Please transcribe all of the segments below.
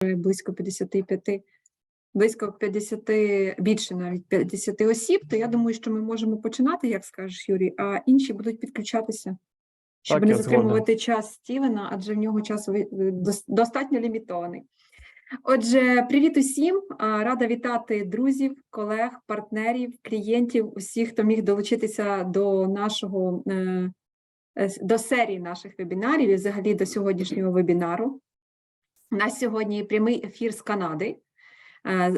близько 55, більше навіть 50 осіб, то я думаю, що ми можемо починати, як скажеш, Юрій, а інші будуть підключатися, щоб Так, не я затримувати час Стівена, адже в нього час достатньо лімітований. Отже, привіт усім! Рада вітати друзів, колег, партнерів, клієнтів, усіх, хто міг долучитися до серії наших вебінарів і взагалі до сьогоднішнього вебінару. У нас сьогодні прямий ефір з Канади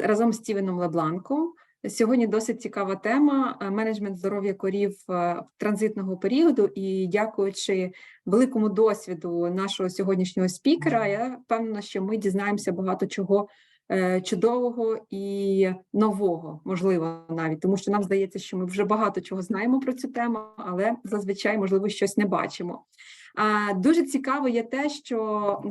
разом з Стівеном Лебланком. Сьогодні досить цікава тема – менеджмент здоров'я корів транзитного періоду. І дякуючи великому досвіду нашого сьогоднішнього спікера, я впевнена, що ми дізнаємося багато чого чудового і нового, можливо, навіть. Тому що нам здається, що ми вже багато чого знаємо про цю тему, але зазвичай, можливо, щось не бачимо. Дуже цікаво є те, що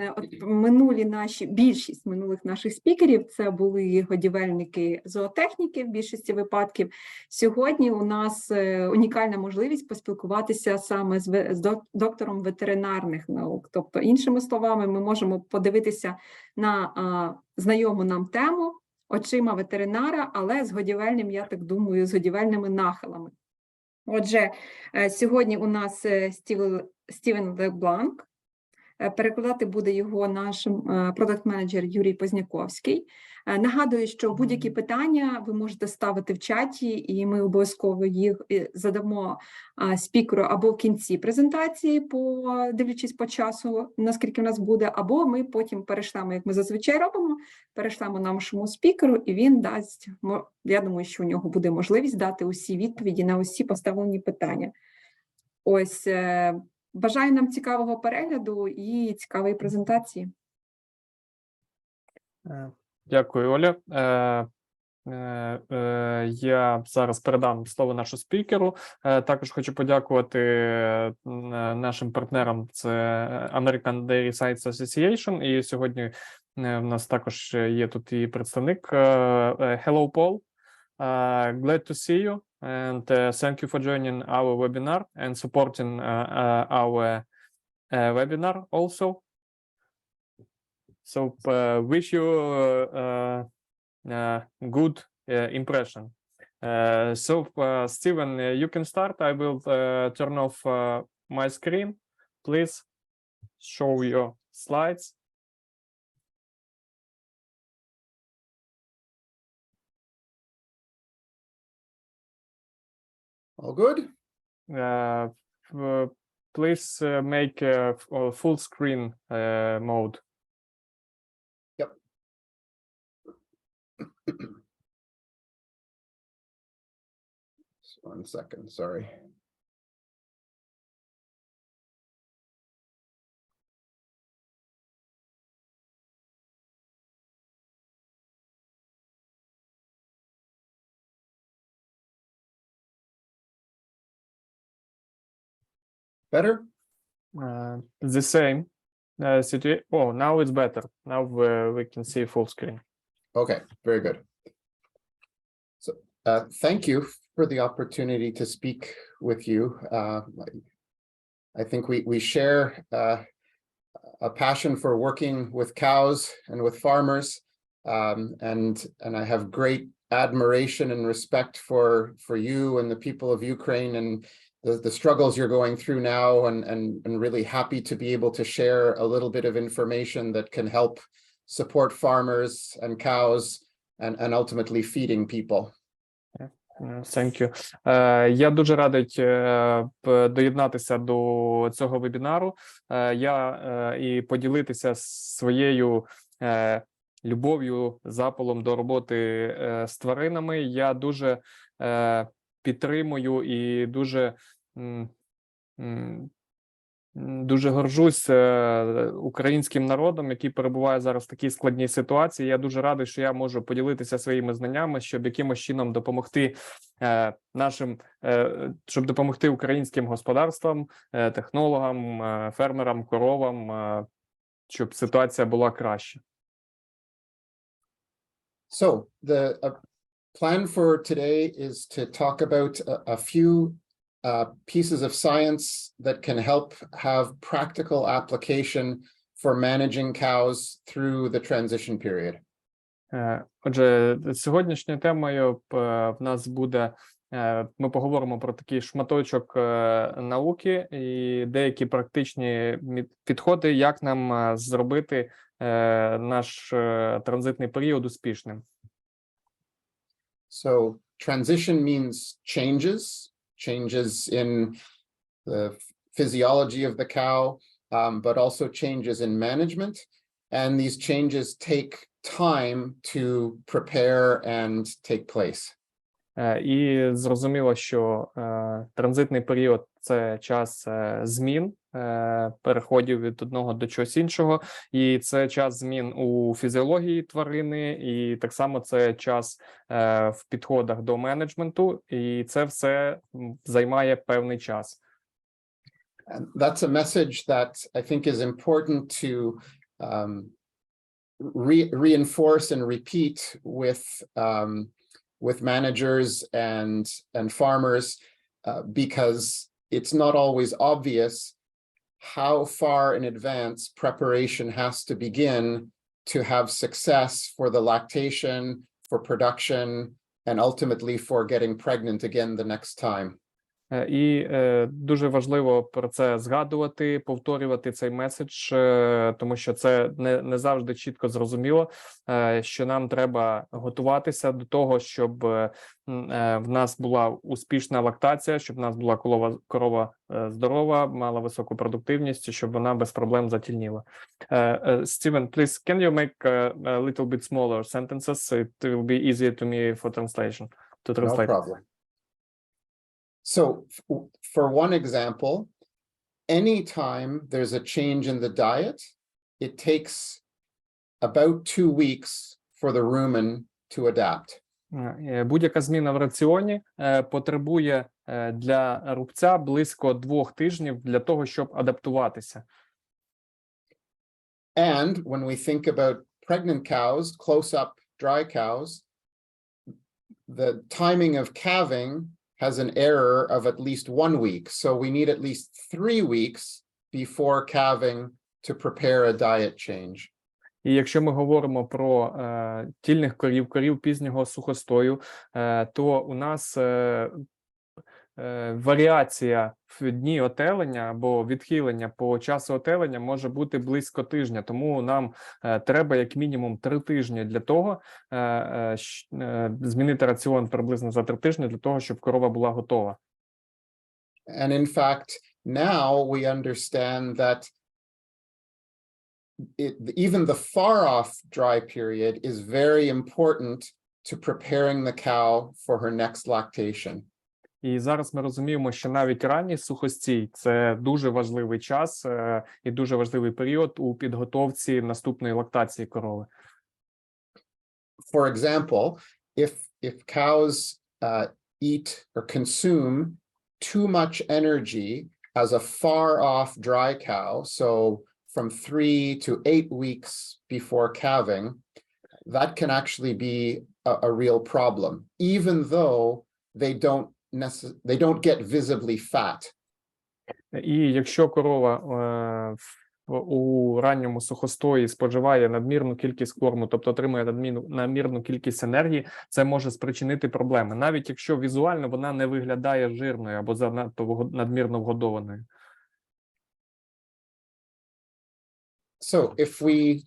більшість минулих наших спікерів – це були годівельники зоотехніки в більшості випадків. Сьогодні у нас унікальна можливість поспілкуватися саме з доктором ветеринарних наук. Тобто, іншими словами, ми можемо подивитися на знайому нам тему очима ветеринара, але з годівельним, я так думаю, з годівельними нахилами. Отже, сьогодні у нас Стівен Лебланк. Перекладати буде його наш продакт-менеджер Юрій Позняковський. Нагадую, що будь-які питання ви можете ставити в чаті, і ми обов'язково їх задамо спікеру або в кінці презентації, дивлячись по часу, наскільки в нас буде, або ми потім перейшлемо, як ми зазвичай робимо, перейшлемо нашому спікеру, і він дасть, я думаю, що у нього буде можливість дати усі відповіді на усі поставлені питання. Ось, бажаю нам цікавого перегляду і цікавої презентації. Дякую, Оля. Я зараз передам слово нашому спікеру. Також хочу подякувати нашим партнерам, це American Dairy Science Association, і сьогодні в нас також є тут і представник. Hello, Paul. Glad to see you. And thank you for joining our webinar and supporting our webinar also. So wish you good impression. Steven, you can start. I will turn off my screen. Please show your slides. All good? Please make full screen mode. Yep. Just 1 second, sorry. Better? The same situation. Oh, now it's better. Now we can see full screen. Okay, very good. So thank you for the opportunity to speak with you. I think we share a passion for working with cows and with farmers, and I have great admiration and respect for you and the people of Ukraine and the struggles you're going through now, and really happy to be able to share a little bit of information that can help support farmers and cows and ultimately feeding people. Thank you. Я дуже радий доєднатися до цього вебінару. І поділитися своєю любов'ю, запалом до роботи з тваринами. Я дуже підтримую і дуже горжусь українським народом, який перебуває зараз в такій складній ситуації. Я дуже радий, що я можу поділитися своїми знаннями, щоб якимось чином допомогти щоб допомогти українським господарствам, технологам, фермерам, коровам, щоб ситуація була краща. So the plan for today is to talk about a few pieces of science that can help have practical application for managing cows through the transition period. Отже, сьогоднішньою темою в нас буде, ми поговоримо про такий шматочок науки і деякі практичні підходи, як нам зробити наш транзитний період успішним. So transition means changes in the physiology of the cow, but also changes in management. And these changes take time to prepare and take place. І зрозуміло, що транзитний період – це час змін, переходів від одного до чогось іншого, і це час змін у фізіології тварини, і так само це час в підходах до менеджменту, і це все займає певний час. And that's a message that I think is important to reinforce and repeat with managers and farmers, because it's not always obvious how far in advance preparation has to begin to have success for the lactation, for production, and ultimately for getting pregnant again the next time. І дуже важливо про це згадувати, повторювати цей меседж, тому що це не завжди чітко зрозуміло, що нам треба готуватися до того, щоб в нас була успішна лактація, щоб в нас була корова здорова, мала високу продуктивність, щоб вона без проблем затільніла. Steven, please, can you make a little bit smaller sentences? It will be easier to me for translation. To translate. No problem. So for one example, anytime there's a change in the diet, it takes about 2 weeks for the rumen to adapt. Будь-яка зміна в раціоні потребує для рубця близько 2 тижнів для того, щоб адаптуватися. And when we think about pregnant cows, close-up dry cows, the timing of calving has an error of at least 1 week. So we need at least 3 weeks before calving to prepare a diet change. І якщо ми говоримо про тільних корів пізнього сухостою, то у нас варіація в дні отелення або відхилення по часу отелення може бути близько тижня. Тому нам треба як мінімум 3 тижні для того, змінити раціон приблизно за 3 тижні для того, щоб корова була готова. And in fact, now we understand that even the far-off dry period is very important to preparing the cow for her next lactation. І зараз ми розуміємо, що навіть ранній сухостій – це дуже важливий час і дуже важливий період у підготовці наступної лактації корови. For example, if cows eat or consume too much energy as a far-off dry cow, so from 3 to 8 weeks before calving, that can actually be a real problem, even though they don't get visibly fat. І якщо корова у ранньому сухостої споживає надмірну кількість корму, тобто отримує надмірну кількість енергії, це може спричинити проблеми, навіть якщо візуально вона не виглядає жирною або занадто надмірно вгодованою. So if we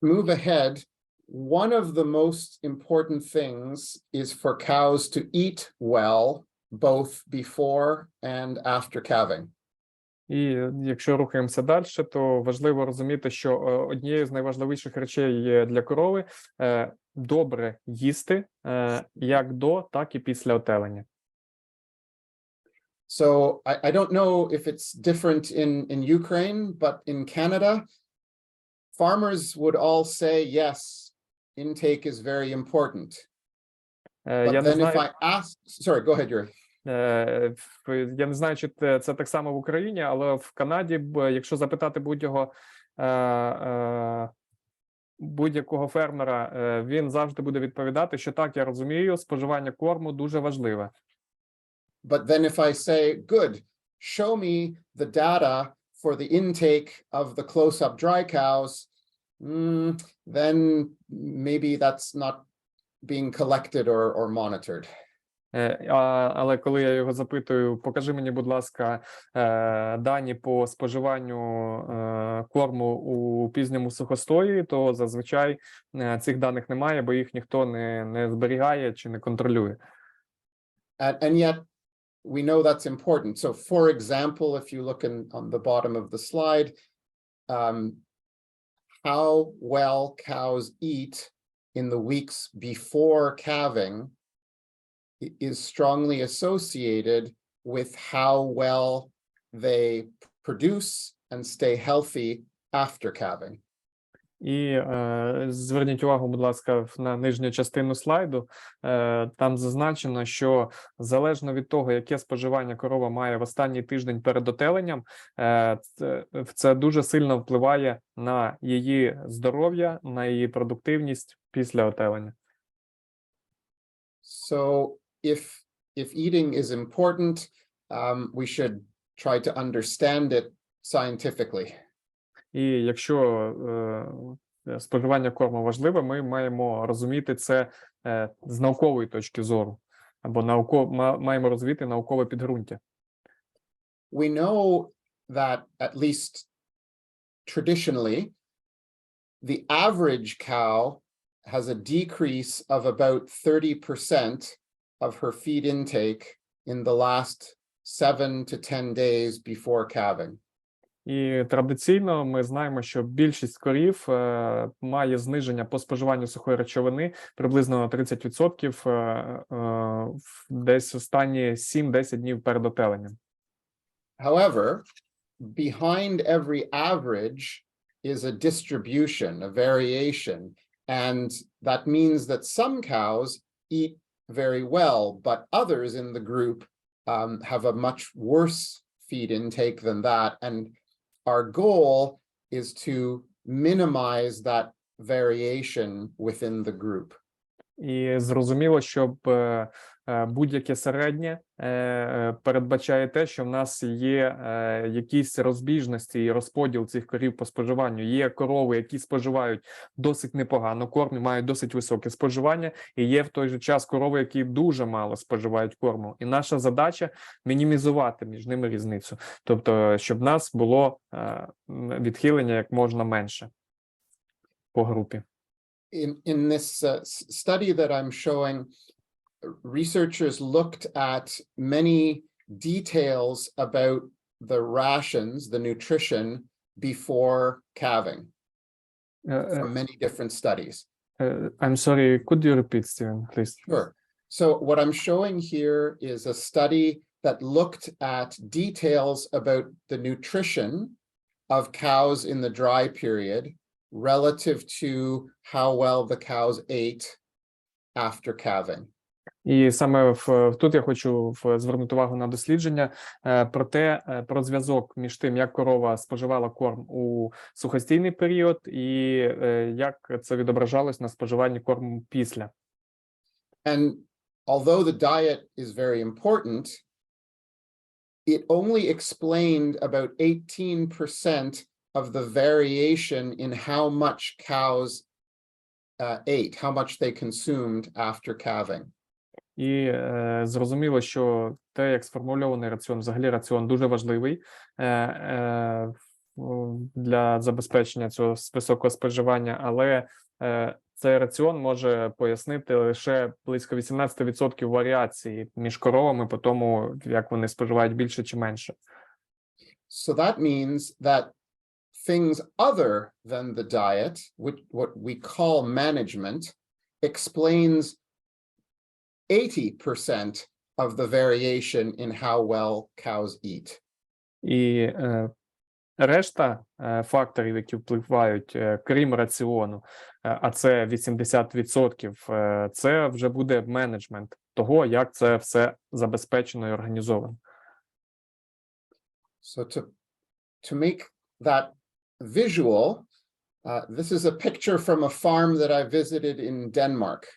move ahead, one of the most important things is for cows to eat well, both before and after calving. І якщо рухаємося далі, то важливо розуміти, що однією з найважливіших речей для корови – добре їсти як до, так і після отелення. So I don't know if it's different in Ukraine, but in Canada, farmers would all say, yes, intake is very important. But then if I ask, sorry, go ahead, Yuri. Я не знаю, чи це так само в Україні, але в Канаді, якщо запитати будь-якого фермера, він завжди буде відповідати, що так, я розумію, споживання корму дуже важливе. But then if I say, good, show me the data for the intake of the close-up dry cows, then maybe that's not being collected or monitored. Але коли я його запитую, покажи мені, будь ласка, дані по споживанню корму у пізньому сухостої, то зазвичай цих даних немає, бо їх ніхто не зберігає чи не контролює. And yet we know that's important. So for example, if you look on the bottom of the slide, how well cows eat in the weeks before calving is strongly associated with how well they produce and stay healthy after calving. І зверніть увагу, будь ласка, на нижню частину слайду. Там зазначено, що залежно від того, яке споживання корова має в останній тиждень перед отеленням, це дуже сильно впливає на її здоров'я, на її продуктивність після отелення. So if eating is important, we should try to understand it scientifically. І якщо споживання корму важливе, ми маємо розуміти це з наукової точки зору, або маємо розвити наукове підґрунтя. We know that at least traditionally, the average cow has a decrease of about 30% of her feed intake in the last 7 to 10 days before calving. І традиційно ми знаємо, що більшість корів має зниження по споживанню сухої речовини приблизно на 30% десь останні 7-10 днів перед отеленням. However, behind every average is a distribution, a variation, and that means that some cows eat very well, but others in the group have a much worse feed intake than that. And our goal is to minimize that variation within the group. І зрозуміло, щоб будь-яке середнє передбачає те, що в нас є якісь розбіжності і розподіл цих корів по споживанню. Є корови, які споживають досить непогано корму, мають досить високе споживання, і є в той же час корови, які дуже мало споживають корму. І наша задача – мінімізувати між ними різницю. Тобто, щоб в нас було відхилення як можна менше по групі. In this study that I'm showing, researchers looked at many details about the rations, the nutrition before calving from many different studies. I'm sorry, could you repeat, Steven, please? Sure. So what I'm showing here is a study that looked at details about the nutrition of cows in the dry period relative to how well the cows ate after calving. І саме тут я хочу звернути увагу на дослідження про зв'язок між тим, як корова споживала корм у сухостійний період і як це відображалось на споживанні корму після. And although the diet is very important, it only explained about 18% of the variation in how much cows ate, how much they consumed after calving. І зрозуміло, що те, як сформульований раціон, взагалі раціон дуже важливий для забезпечення цього високого споживання, але цей раціон може пояснити лише близько 18% варіації між коровами по тому, як вони споживають більше чи менше. So that means that things other than the diet, what we call management, explains 80% of the variation in how well cows eat. І решта факторів, які впливають, крім раціону, а це 80%, це вже буде менеджмент того, як це все забезпечено і організовано. So to make that visual, this is a picture from a farm that I visited in Denmark.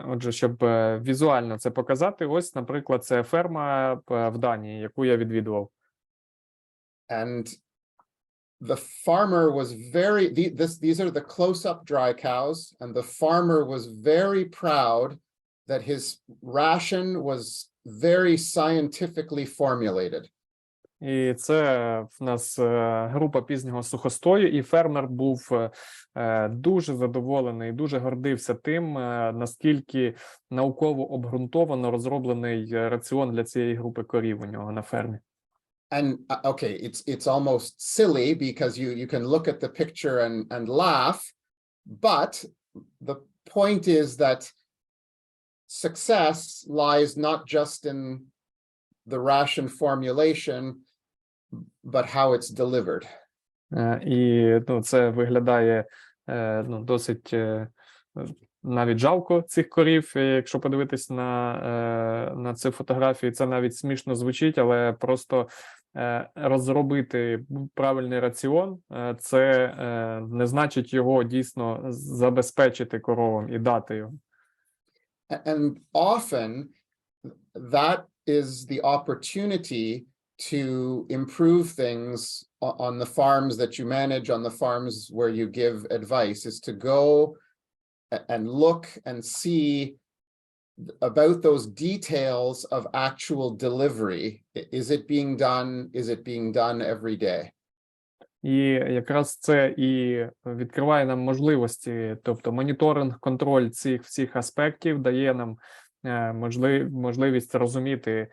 Отже, щоб візуально це показати, ось, наприклад, це ферма в Данії, яку я відвідував. And the farmer was these are the close-up dry cows, and the farmer was very proud that his ration was very scientifically formulated. І це в нас група пізнього сухостою, і фермер був дуже задоволений, дуже гордився тим, наскільки науково обґрунтовано розроблений раціон для цієї групи корів у нього на фермі. And okay, it's almost silly because you can look at the picture and laugh, but the point is that success lies not just in the ration formulation, but how it's delivered. І це виглядає досить навіть жалко цих корів, якщо подивитись на цю фотографію. Це навіть смішно звучить, але просто розробити правильний раціон, це не значить його дійсно забезпечити коровам і дати його. And often that is the opportunity to improve things on the farms that you manage, on the farms where you give advice, is to go and look and see about those details of actual delivery. Is it being done? Is it being done every day? І якраз це і відкриває нам можливості, тобто моніторинг, контроль цих всіх аспектів дає нам можливість розуміти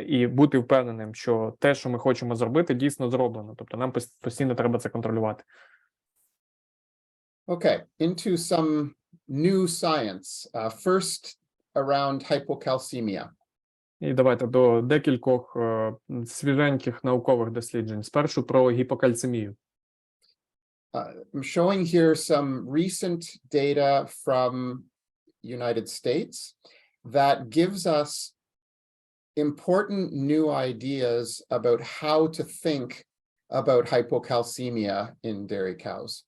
і бути впевненим, що те, що ми хочемо зробити, дійсно зроблено. Тобто нам постійно треба це контролювати. Okay, into some new science. First, around hypocalcemia. І давайте до декількох свіженьких наукових досліджень. Спершу про гіпокальцемію. I'm showing here some recent data from United States that gives us important new ideas about how to think about hypocalcemia in dairy cows.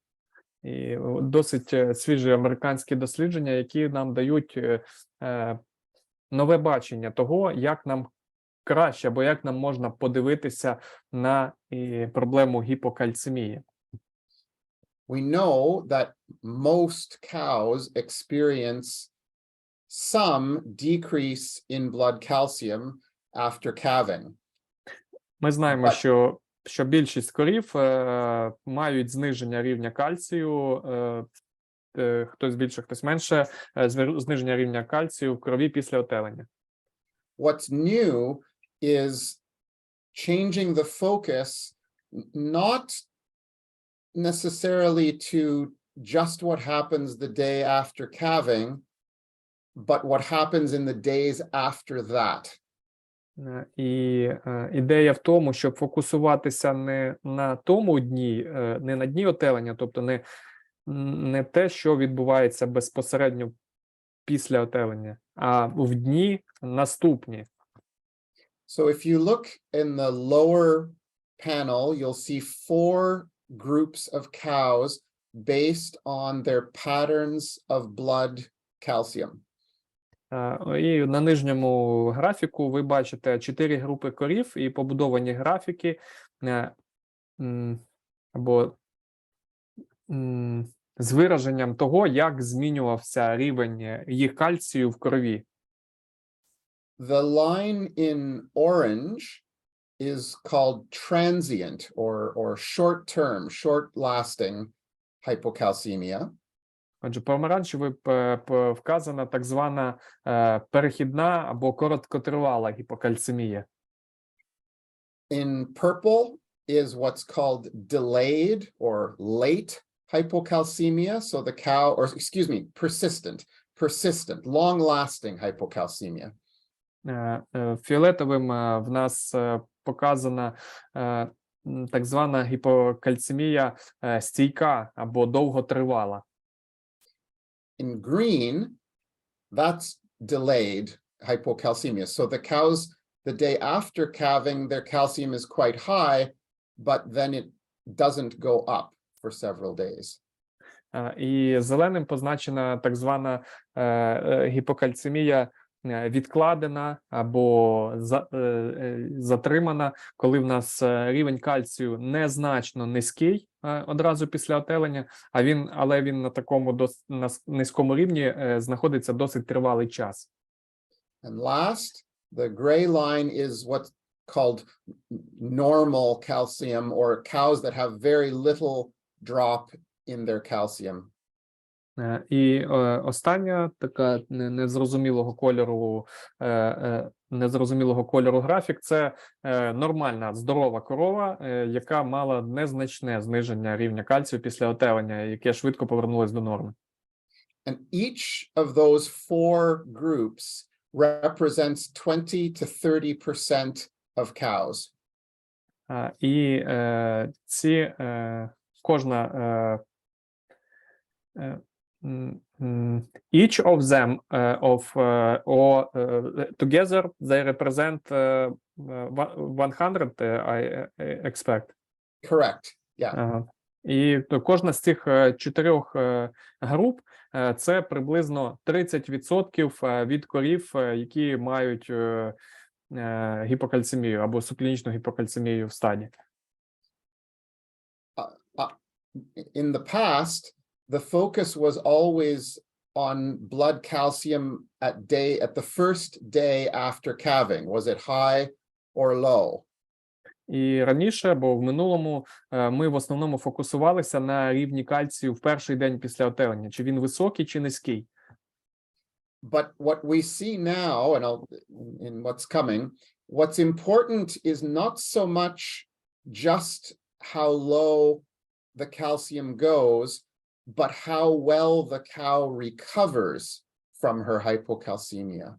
І досить свіжі американські дослідження, які нам дають нове бачення того, як нам краще, або як нам можна подивитися на проблему гіпокальцемії. We know that most cows experience some decrease in blood calcium after calving. Ми знаємо, що більшість корів мають зниження рівня кальцію, хтось більше, хтось менше, зниження рівня кальцію в крові після отелення. What's new is changing the focus not necessarily to just what happens the day after calving, but what happens in the days after that. І ідея в тому, щоб фокусуватися не на тому дні, не на дні отелення, тобто не те, що відбувається безпосередньо після отелення, а в дні наступні. So if you look in the lower panel, you'll see 4 groups of cows based on their patterns of blood calcium. І на нижньому графіку ви бачите 4 групи корів і побудовані графіки або з вираженням того, як змінювався рівень їх кальцію в крові. The line in orange is called transient or short-term, short-lasting hypocalcemia. Отже, помаранчевою вказана так звана перехідна або короткотривала гіпокальцемія. In purple is what's called delayed or late hypocalcemia. So the cow, or excuse me, persistent, long-lasting hypocalcemia. Фіолетовим в нас показана так звана гіпокальцемія стійка або довготривала. In green, that's delayed hypocalcemia. So the cows, the day after calving, their calcium is quite high, but then it doesn't go up for several days. І зеленим позначена так звана гіпокальцемія відкладена або затримана, коли в нас рівень кальцію незначно низький одразу після отелення, але він на такому на низькому рівні знаходиться досить тривалий час. And last, the gray line is what's called normal calcium, or cows that have very little drop in their calcium. І остання така незрозумілого кольору графік – це нормальна здорова корова, яка мала незначне зниження рівня кальцію після отелення, яке швидко повернулось до норми. And each of those four groups represents 20 to 30% of cows. І each of them together they represent 100, I expect. Correct. Yeah. І кожна з цих 4 груп це приблизно 30% від корів, які мають гіпокальцемію або субклінічну гіпокальцемію в стаді. In the past, the focus was always on blood calcium at the first day after calving. Was it high or low? І раніше, бо в минулому, ми в основному фокусувалися на рівні кальцію в перший день після отелення. Чи він високий, чи низький. But what we see now, and in what's coming, what's important is not so much just how low the calcium goes, but how well the cow recovers from her hypocalcemia.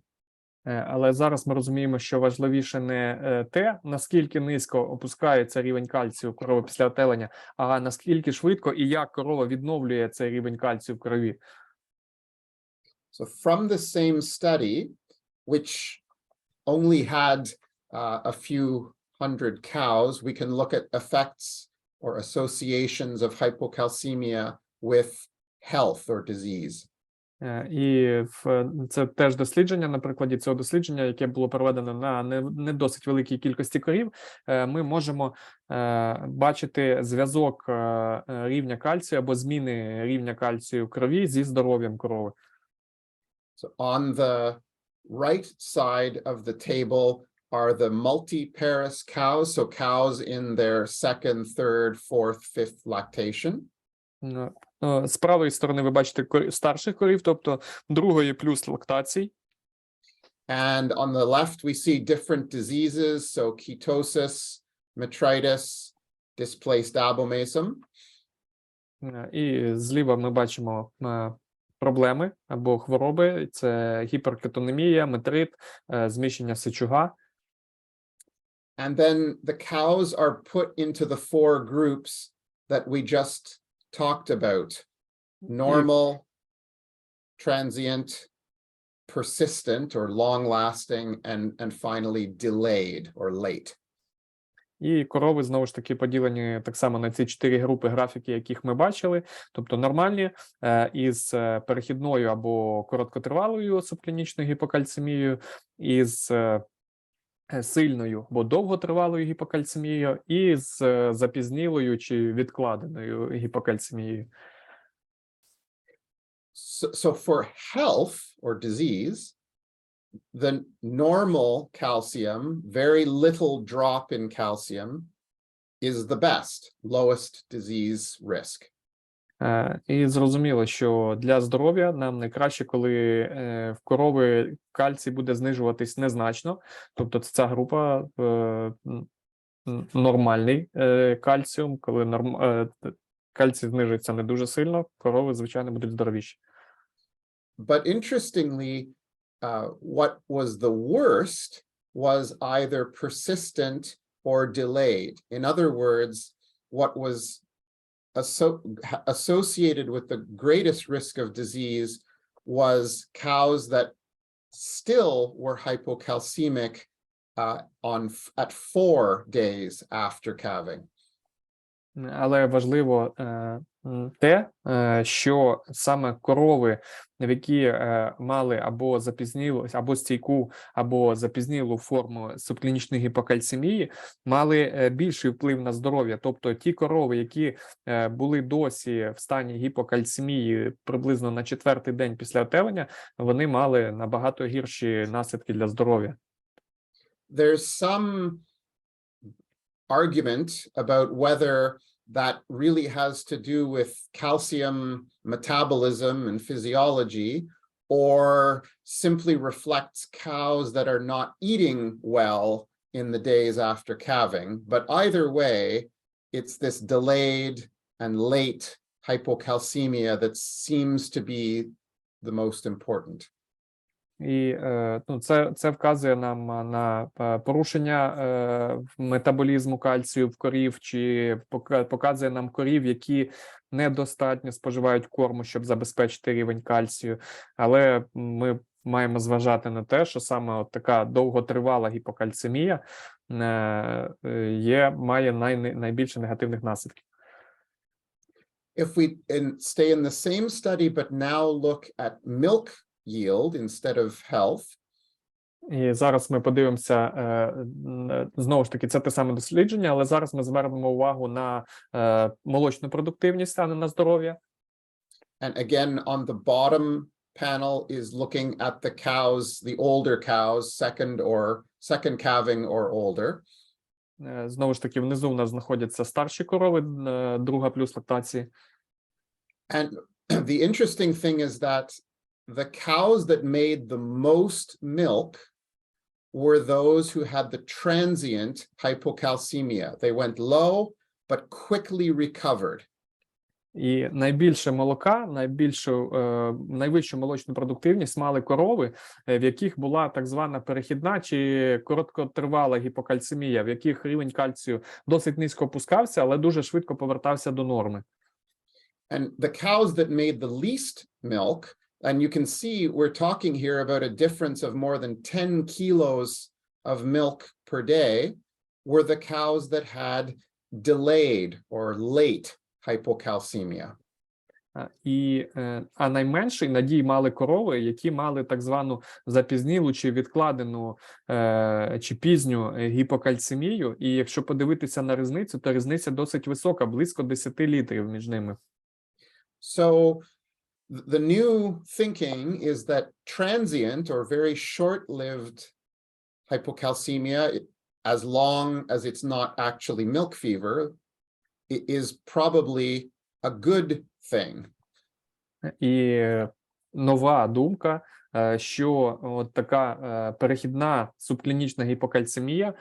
Але зараз ми розуміємо, що важливіше не те, наскільки низько опускається рівень кальцію корови після отелення, а наскільки швидко і як корова відновлює цей рівень кальцію в крові. So from the same study, which only had a few hundred cows, we can look at effects or associations of hypocalcemia with health or disease. І це теж дослідження, на прикладі цього дослідження, яке було проведено на не досить великій кількості корів, ми можемо бачити зв'язок рівня кальцію або зміни рівня кальцію в крові зі здоров'ям корови. So on the right side of the table are the multiparous cows, so cows in their second, third, fourth, fifth lactation. З правої сторони ви бачите старших корів, тобто другої плюс лактацій. And on the left we see different diseases, so ketosis, metritis, displaced abomasum. І зліва ми бачимо проблеми або хвороби. Це гіперкетонемія, метрит, зміщення сечуга. And then the cows are put into the four groups that we just talked about: normal, transient, persistent or long-lasting, and finally delayed or late. І корови, знову ж таки, поділені так само на ці 4 групи графіки, яких ми бачили. Тобто нормальні із перехідною або короткотривалою субклінічною гіпокальцемією, із сильною або довготривалою гіпокальцемією і з запізнілою чи відкладеною гіпокальцемією. So for health or disease, the normal calcium, very little drop in calcium, is the best, lowest disease risk. І зрозуміло, що для здоров'я нам найкраще, коли в корови кальцій буде знижуватись незначно, тобто ця група нормальний кальціум, коли кальцій знижується не дуже сильно, корови, звичайно, будуть здоровіші. But interestingly, what was the worst was either persistent or delayed. In other words, what was associated with the greatest risk of disease was cows that still were hypocalcemic at 4 days after calving. Але важливо те, що саме корови, які мали або запізнілу, або стійку, або запізнілу форму субклінічної гіпокальцемії, мали більший вплив на здоров'я. Тобто ті корови, які були досі в стані гіпокальцемії приблизно на 4-й день після отелення, вони мали набагато гірші наслідки для здоров'я. There's some argument about whether that really has to do with calcium metabolism and physiology, or simply reflects cows that are not eating well in the days after calving. But either way, it's this delayed and late hypocalcemia that seems to be the most important. І це вказує нам на порушення метаболізму кальцію в корів, чи показує нам корів, які недостатньо споживають корму, щоб забезпечити рівень кальцію. Але ми маємо зважати на те, що саме от така довготривала гіпокальцемія має найбільше негативних наслідків. If we stay in the same study, but now look at milk yield instead of health. І зараз ми подивимося, знову ж таки, це те саме дослідження, але зараз ми звернемо увагу на молочну продуктивність, а не на здоров'я. And again, on the bottom panel is looking at the cows, the older cows, second calving or older. Знову ж таки, внизу в нас знаходяться старші корови, друга плюс лактації. And the interesting thing is that the cows that made the most milk were those who had the transient hypocalcemia. They went low, but quickly recovered. І найбільше молока, найвищу молочну продуктивність мали корови, в яких була так звана перехідна чи короткотривала гіпокальцемія, в яких рівень кальцію досить низько опускався, але дуже швидко повертався до норми. And the cows that made the least milk, and you can see we're talking here about a difference of more than 10 kilos of milk per day, were the cows that had delayed or late hypocalcemia. А найменший надій мали корови, які мали так звану запізнілу чи відкладену чи пізню гіпокальцемію. І якщо подивитися на різницю, то різниця досить висока, близько 10 літрів між ними. So the new thinking is that transient or very short-lived hypocalcemia, as long as it's not actually milk fever, is probably a good thing. І нова думка, що от така перехідна субклінічна гіпокальцемія,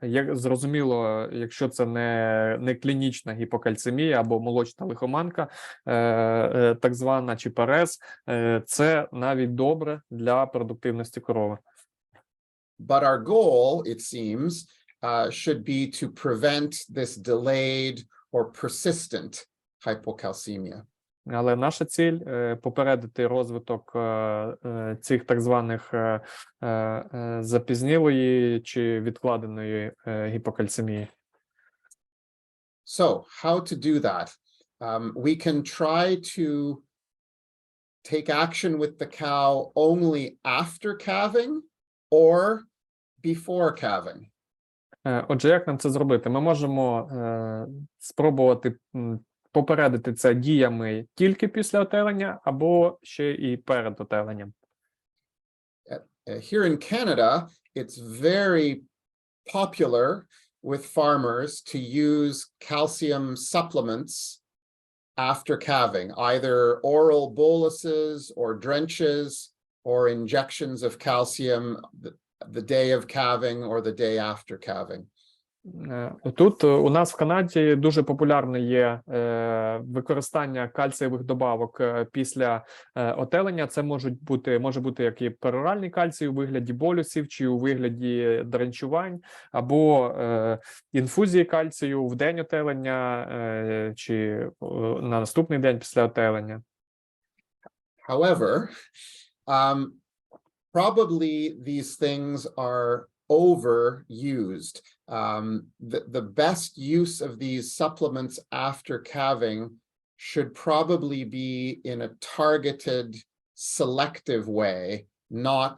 як зрозуміло, якщо це не клінічна гіпокальцемія або молочна лихоманка, так звана чи перез, це навіть добре для продуктивності корови. But our goal, it seems, should be to prevent this delayed or persistent hypocalcemia. Але наша ціль – попередити розвиток цих так званих запізнілої чи відкладеної гіпокальцемії. So, how to do that? We can try to take action with the cow only after calving or before calving. Отже, як нам це зробити? Ми можемо спробувати попередити це діями тільки після отелення або ще і перед отеленням. Here in Canada, it's very popular with farmers to use calcium supplements after calving, either oral boluses or drenches or injections of calcium the day of calving or the day after calving. Тут у нас в Канаді дуже популярне є використання кальцієвих добавок після отелення. Це може бути як і пероральний кальцій у вигляді болюсів, чи у вигляді дренчувань, або інфузії кальцію в день отелення, чи на наступний день після отелення. However, probably these things are overused. The best use of these supplements after calving should probably be in a targeted, selective way, not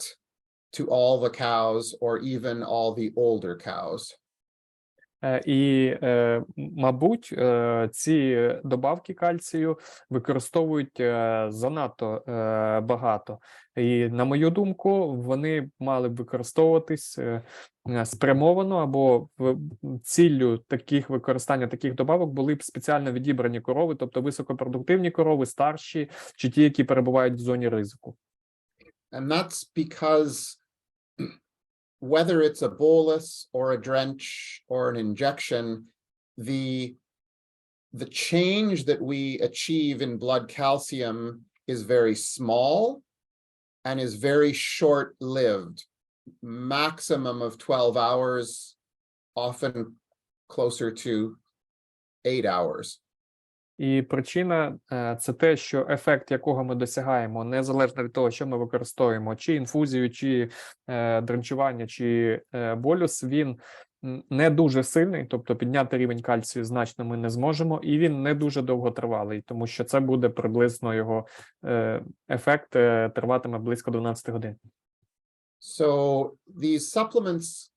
to all the cows or even all the older cows. І, мабуть, ці добавки кальцію використовують занадто багато. І, на мою думку, вони мали б використовуватись спрямовано, або ціллю використання таких добавок були б спеціально відібрані корови, тобто високопродуктивні корови, старші, чи ті, які перебувають в зоні ризику. And that's because whether it's a bolus or a drench or an injection, the change that we achieve in blood calcium is very small and is very short-lived, maximum of 12 hours, often closer to 8 hours. І причина – це те, що ефект, якого ми досягаємо, незалежно від того, що ми використовуємо, чи інфузію, чи дренчування, чи болюс, він не дуже сильний, тобто підняти рівень кальцію значно ми не зможемо, і він не дуже довготривалий, тому що це буде приблизно його ефект триватиме близько 12 годин. So these supplements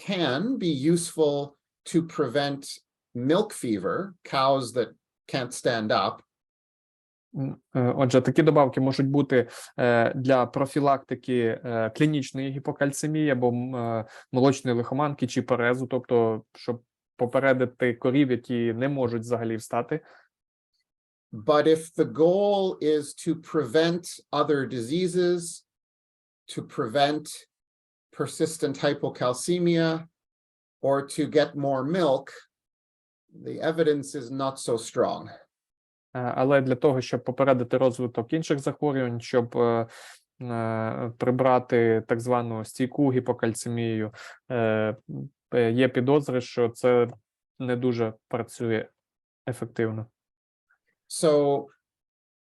can be useful to prevent milk fever, cows that can't stand up. Отже, такі добавки можуть бути для профілактики клінічної гіпокальцемії або молочної лихоманки чи перезу, тобто щоб попередити корів, які не можуть взагалі встати. But if the goal is to prevent other diseases, to prevent persistent hypocalcemia, or to get more milk, the evidence is not so strong. Але для того, щоб попередити розвиток інших захворювань, щоб прибрати так звану стійку гіпокальцемію, є підозри, що це не дуже працює ефективно. So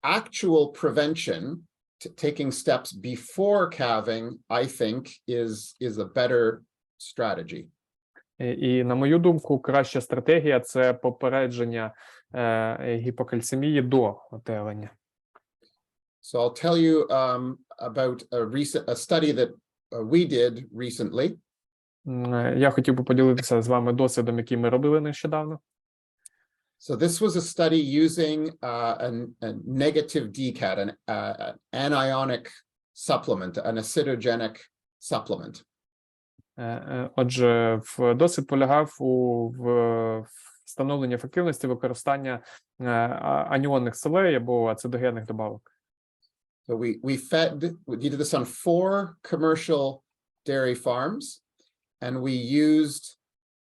actual prevention, taking steps before calving, I think is a better strategy. І, на мою думку, краща стратегія – це попередження гіпокальцемії до отелення. So I'll tell you about a study that we did recently. Я хотів би поділитися з вами досвідом, який ми робили нещодавно. So this was a study using a negative DCAT, an anionic supplement, an acidogenic supplement. Отже, досвід полягав у встановленні ефективності використання аніонних солей або ацидогенних добавок. So we did this on 4 commercial dairy farms, and we used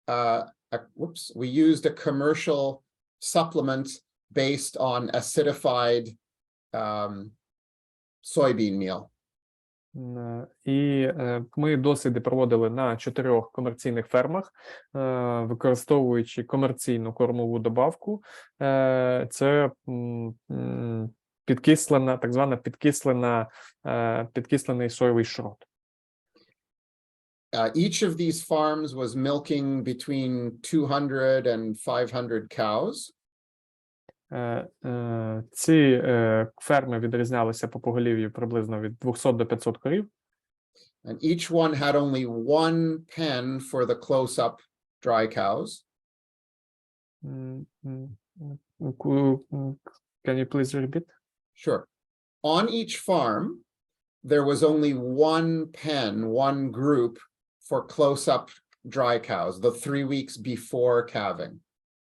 a commercial supplement based on acidified soybean meal. І ми досліди проводили на 4 комерційних фермах, використовуючи комерційну кормову добавку. Це підкислена, так звана підкислений соєвий шрот. Each of these farms was milking between 200 and 500 cows. Ці ферми відрізнялися по поголів'ю приблизно від 200 до 500 корів. And each one had only one pen for the close-up dry cows. Can you please repeat? Sure. On each farm, there was only one pen, one group for close-up dry cows, the 3 weeks before calving.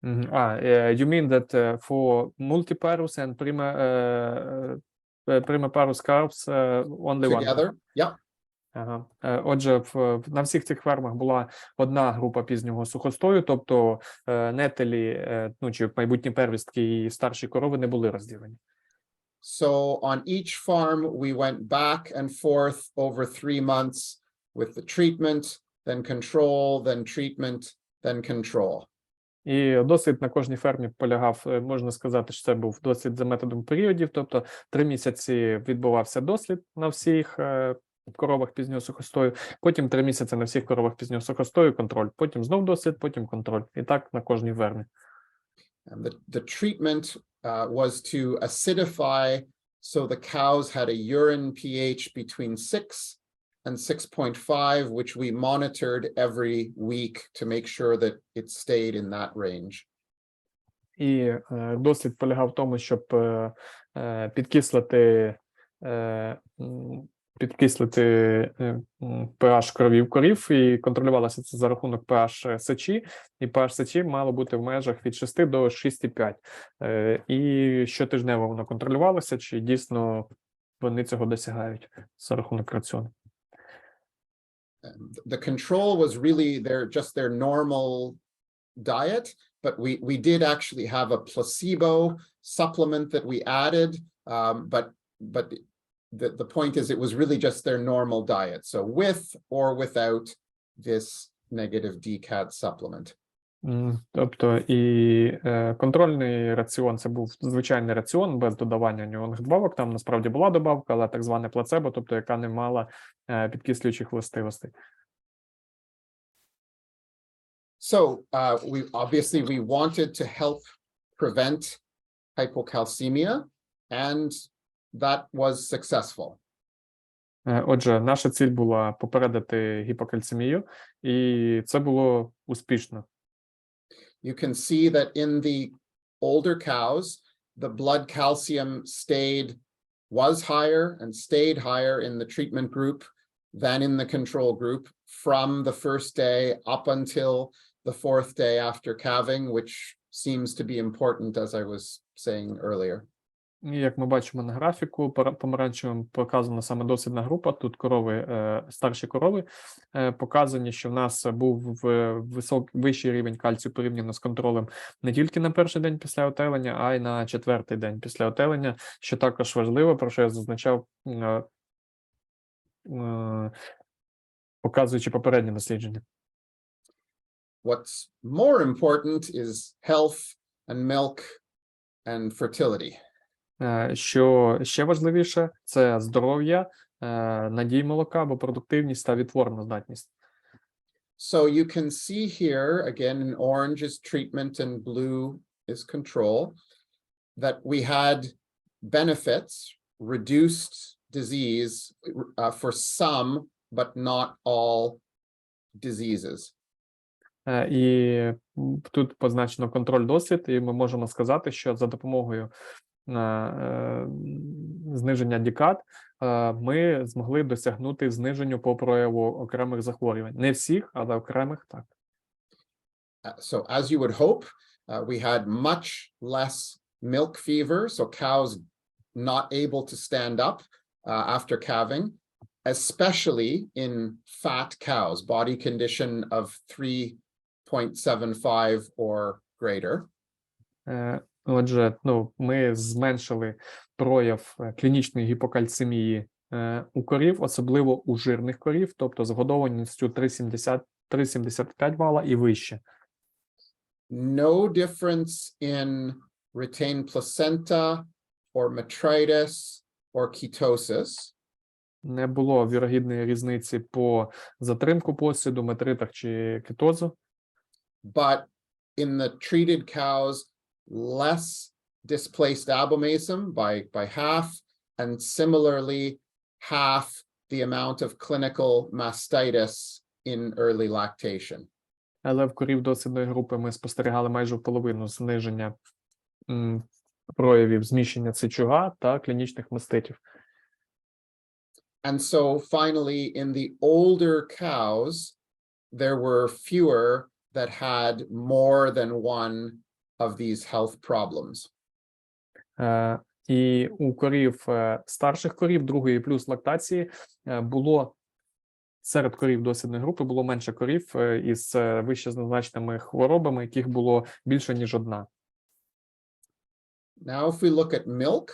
You mean that for multiparous and primiparous calves only Together? one? Yeah. Ага. Отже, на всіх цих фермах була одна група пізнього сухостою, тобто нетелі, чи майбутні первістки і старші корови не були розділені. So on each farm, we went back and forth over 3 months with the treatment, then control, then treatment, then control. І досвід на кожній фермі полягав, можна сказати, що це був дослід за методом періодів, тобто 3 місяці відбувався дослід на всіх коровах пізнього сухостою, потім 3 місяці на всіх коровах пізнього сухостою, контроль, потім знов дослід, потім контроль. І так на кожній фермі. And the treatment was to acidify, so the cows had a urine pH between 6 and 6.5, which we monitored every week to make sure that it stayed in that range. І дослід полягав в тому, щоб підкислити pH крові в корів, і контролювалося це за рахунок pH сечі, і pH сечі мало бути в межах від 6 до 6,5. І щотижнево воно контролювалося, чи дійсно вони цього досягають за рахунок раціону. The control was really their normal diet, but we did actually have a placebo supplement that we added, but the point is it was really just their normal diet, so with or without this negative DCAD supplement. Тобто і контрольний раціон – це був звичайний раціон без додавання нього добавок. Там насправді була добавка, але так зване плацебо, тобто яка не мала підкислюючих властивостей. So we wanted to help prevent hypocalcemia, and that was successful. Отже, наша ціль була попередити гіпокальцемію, і це було успішно. You can see that in the older cows, the blood calcium was higher and stayed higher in the treatment group than in the control group from the first day up until the fourth day after calving, which seems to be important, as I was saying earlier. І як ми бачимо на графіку, помаранчевим показана саме дослідна група. Тут корови, старші корови, показані, що в нас був вищий рівень кальцію порівняно з контролем не тільки на перший день після отелення, а й на четвертий день після отелення, що також важливо, про що я зазначав, показуючи попереднє дослідження. What's more important is health and milk and fertility. Що ще важливіше – це здоров'я, надій молока або продуктивність та відтворну здатність. So you can see here, again, in orange is treatment and blue is control, that we had benefits, reduced disease for some, but not all diseases. І тут позначено контроль досвід, і ми можемо сказати, що за допомогою зниження дікад ми змогли досягнути зниженню по прояву окремих захворювань. Не всіх, але окремих так. So as you would hope, we had much less milk fever, so cows not able to stand up after calving, especially in fat cows, body condition of 3.75 or greater. Отже, ми зменшили прояв клінічної гіпокальцемії у корів, особливо у жирних корів, тобто з вгодованістю 3,75 вала і вище. No difference in retained placenta or metritis or ketosis. Не було вірогідної різниці по затримку посліду, метритах чи кетозу. But in the treated cows, less displaced abomasum by half, and similarly half the amount of clinical mastitis in early lactation. Але в корів дослідної групи ми спостерігали майже в половину зниження проявів зміщення сечуга та клінічних маститів. And so finally, in the older cows, there were fewer that had more than one of these health problems. І у корів, старших корів, другої плюс лактації, було серед корів дослідної групи було менше корів із вище зазначеними хворобами, яких було більше, ніж одна. Now, if we look at milk,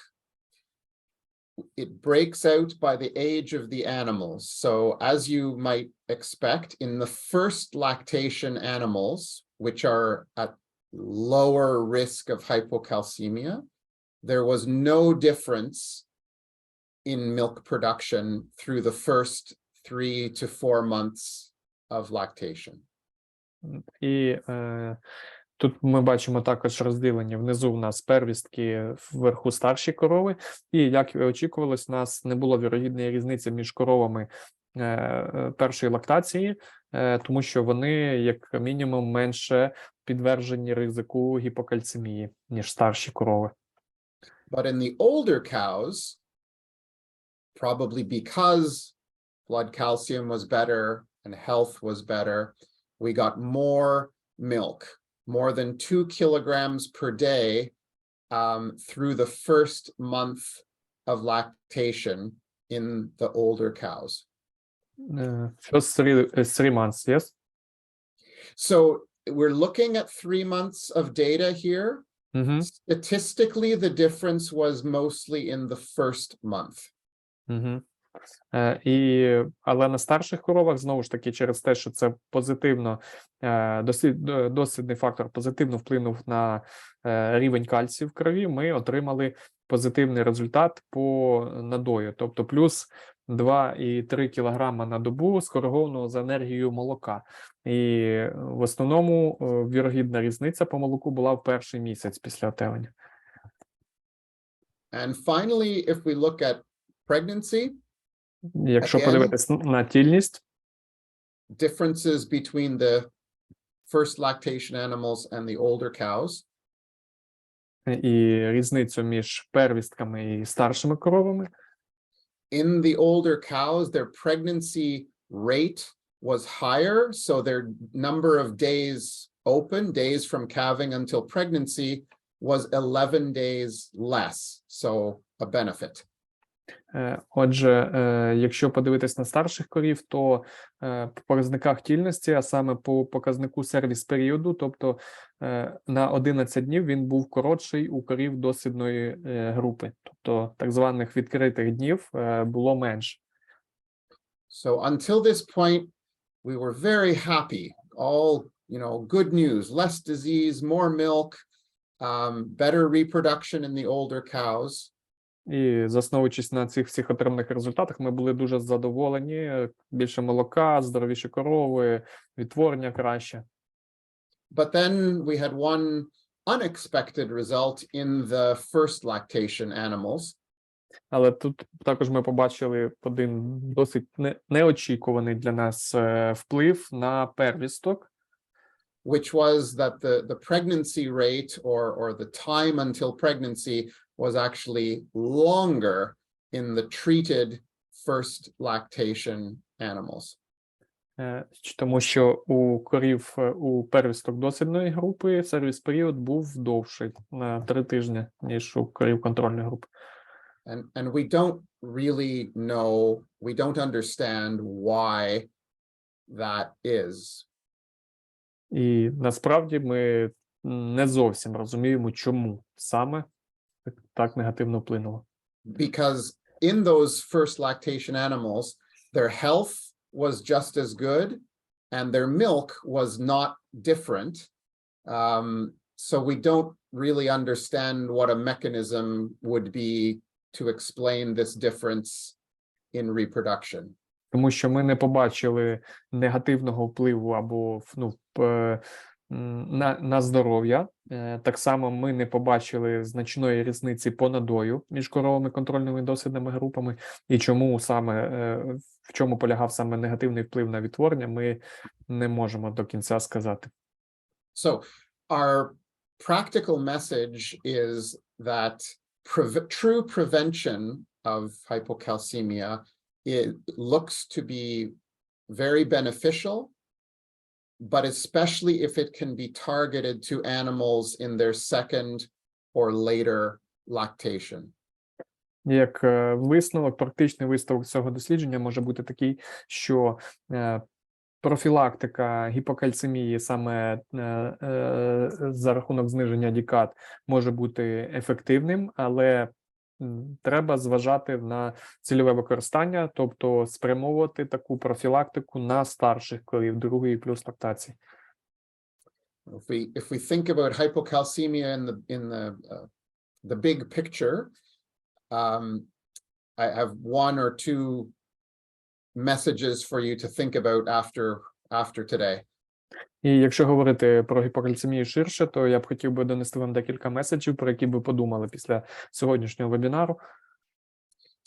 it breaks out by the age of the animals. So as you might expect, in the first lactation animals, which are at lower risk of hypocalcemia, there was no difference in milk production through the first 3 to 4 months of lactation. І Тут ми бачимо також розділення. Внизу в нас первістки, вверху старші корови. І, як і очікувалось, у нас не було вірогідної різниці між коровами першої лактації, тому що вони, як мінімум, менше підтверджені ризику гіпокальцемії, ніж старші корови. But in the older cows, probably because blood calcium was better and health was better, we got more milk, more than 2 kilograms per day through the first month of lactation in the older cows. Just 3 months, yes? So we're looking at 3 months of data here. Mm-hmm. Statistically, the difference was mostly in the first month. Mm-hmm. Але на старших коровах, знову ж таки, через те, що це позитивно, дослідний фактор позитивно вплинув на рівень кальцію в крові, ми отримали позитивний результат по надою, тобто плюс 2,3 кг на добу скоригованого за енергією молока. І в основному вірогідна різниця по молоку була в перший місяць після отелення. And finally, if we look at pregnancy, якщо подивитись на тільність, differences between the first lactation animals and the older cows. І різницю між первістками і старшими коровами. In the older cows, their pregnancy rate was higher, so their number of days open, days from calving until pregnancy, was 11 days less, so a benefit. Отже, якщо подивитись на старших корів, то по показниках тільності, а саме по показнику сервіс періоду, тобто на 11 днів він був коротший у корів дослідної групи, тобто так званих відкритих днів було менше. So until this point, we were very happy. All, good news, less disease, more milk, better reproduction in the older cows. І засновуючись на цих всіх отриманих результатах, ми були дуже задоволені. Більше молока, здоровіші корови, відтворення краще. But then we had one unexpected result in the first lactation animals. Але тут також ми побачили один досить неочікуваний для нас вплив на первісток. Which was that the pregnancy rate or the time until pregnancy was actually longer in the treated first lactation animals. Тому що у корів, у первісток дослідної групи сервіс період був довший на 3 тижні, ніж у корів контрольної групи. And we don't really know, we don't understand why that is. І насправді ми не зовсім розуміємо, чому саме так негативно вплинуло. Because in those first lactation animals, their health was just as good and their milk was not different. So we don't really understand what a mechanism would be to explain this difference in reproduction. Тому що ми не побачили негативного впливу або на здоров'я. Так само ми не побачили значної різниці по надою між коровами контрольними дослідними групами. І чому саме, в чому полягав саме негативний вплив на відтворення, ми не можемо до кінця сказати. So our practical message is that true prevention of hypocalcemia, it looks to be very beneficial, but especially if it can be targeted to animals in their second or later lactation. Як висновок, практичний висновок цього дослідження може бути такий, що профілактика гіпокальцемії саме за рахунок зниження дікат може бути ефективним, але треба зважати на цільове використання, тобто спрямовувати таку профілактику на старших корів другої плюс лактації. If we think about hypocalcemia in the big picture, I have one or two messages for you to think about after today. І якщо говорити про гіпокальцемію ширше, то я б хотів би донести вам декілька меседжів, про які ви подумали після сьогоднішнього вебінару.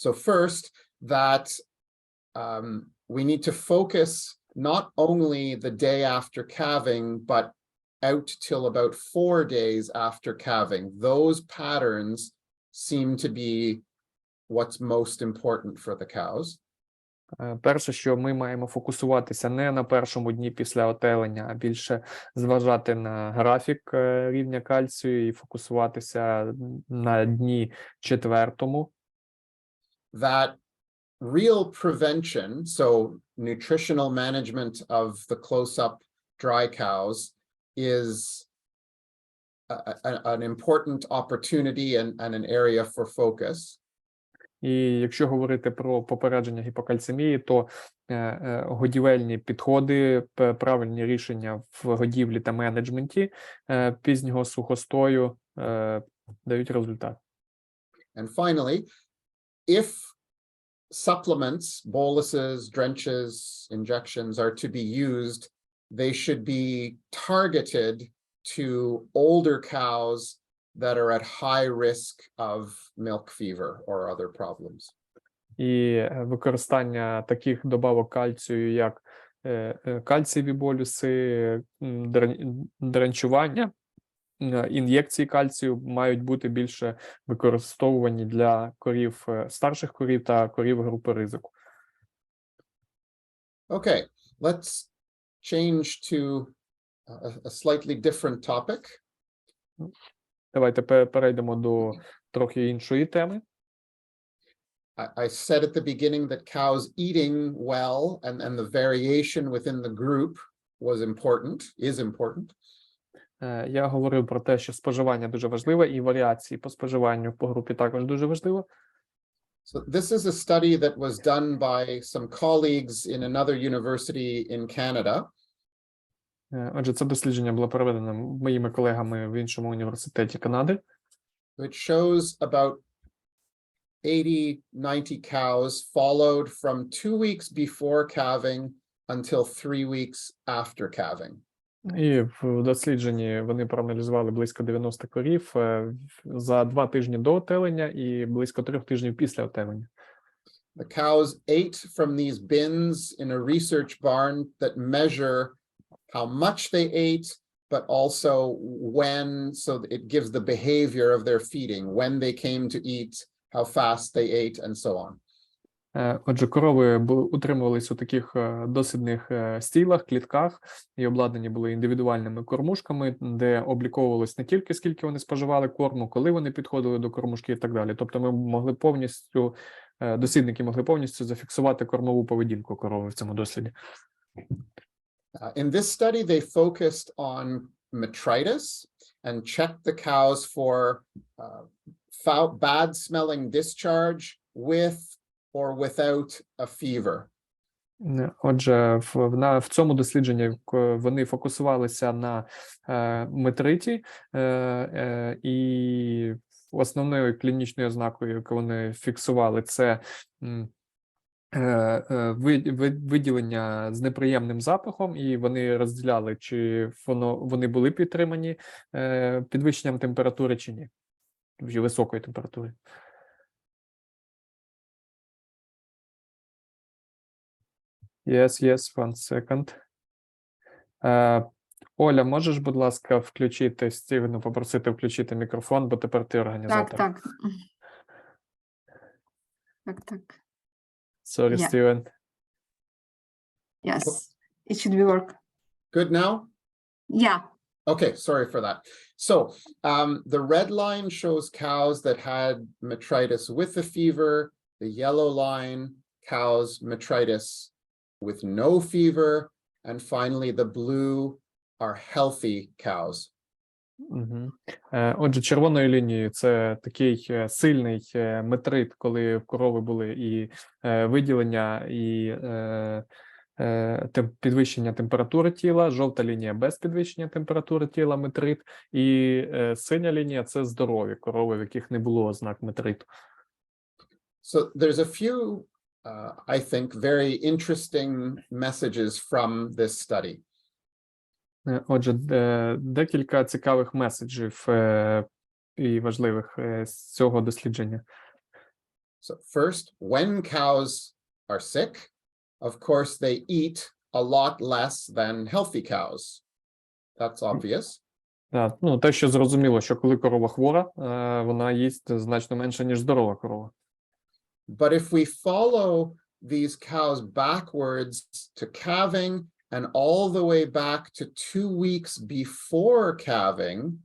So first, that we need to focus not only the day after calving, but out till about 4 days after calving. Those patterns seem to be what's most important for the cows. Перше, що ми маємо фокусуватися не на першому дні після отелення, а більше зважати на графік рівня кальцію і фокусуватися на дні четвертому. That real prevention, so nutritional management of the close-up dry cows, is an important opportunity and an area for focus. І якщо говорити про попередження гіпокальцемії, то годівельні підходи, правильні рішення в годівлі та менеджменті пізнього сухостою дають результат. And finally, if supplements, boluses, drenches, injections are to be used, they should be targeted to older cows that are at high risk of milk fever or other problems. І використання таких добавок кальцію, як кальцієві болюси, дренчування, ін'єкції кальцію мають бути більше використовувані для корів, старших корів та корів групи ризику. Okay, let's change to a slightly different topic. Давайте перейдемо до трохи іншої теми. I said at the beginning that cows eating well and the variation within the group was important, is important. Я говорив про те, що споживання дуже важливе, і варіації по споживанню по групі також дуже важливо. So this is a study that was done by some colleagues in another university in Canada. Отже, це дослідження було проведено моїми колегами в іншому університеті Канади. It shows about 80-90 cows followed from 2 weeks before calving until 3 weeks after calving. І в дослідженні вони проаналізували близько 90 корів за 2 тижні до отелення і близько 3 тижнів після отелення. The cows ate from these bins in a research barn that measure how much they ate, but also when, so it gives the behavior of their feeding, when they came to eat, how fast they ate, and so on. Отже, корови утримувалися у таких дослідних стілах, клітках, і обладнані були індивідуальними кормушками, де обліковувалось не тільки скільки вони споживали корму, коли вони підходили до кормушки і так далі. Тобто ми могли повністю, дослідники могли повністю зафіксувати кормову поведінку корови в цьому досліді. In this study, they focused on metritis and checked the cows for bad-smelling discharge with or without a fever. Отже, в цьому дослідженні вони фокусувалися на метриті, і основною клінічною ознакою, яку вони фіксували, це виділення з неприємним запахом, і вони розділяли, чи вони були підтримані підвищенням температури чи ні, високої температури. Yes, one second. Оля, можеш, будь ласка, включити Стівену, попросити включити мікрофон, бо тепер ти організатор. Так. Sorry, Yeah. Steven. Yes, it should be work. Good now? Yeah. Okay, sorry for that. So the red line shows cows that had metritis with the fever. The yellow line, cows metritis with no fever. And finally, the blue are healthy cows. Отже, червоною лінією це такий сильний метрит, коли в корови були і виділення, і підвищення температури тіла, жовта лінія без підвищення температури тіла, метрит, і синя лінія – це здорові корови, в яких не було ознак метриту. So there's a few, I think, very interesting messages from this study. Отже, декілька цікавих меседжів і важливих з цього дослідження. So first, when cows are sick, of course, they eat a lot less than healthy cows. That's obvious. Так, ну, те, що зрозуміло, що коли корова хвора, вона їсть значно менше, ніж здорова корова. But if we follow these cows backwards to calving and all the way back to 2 weeks before calving,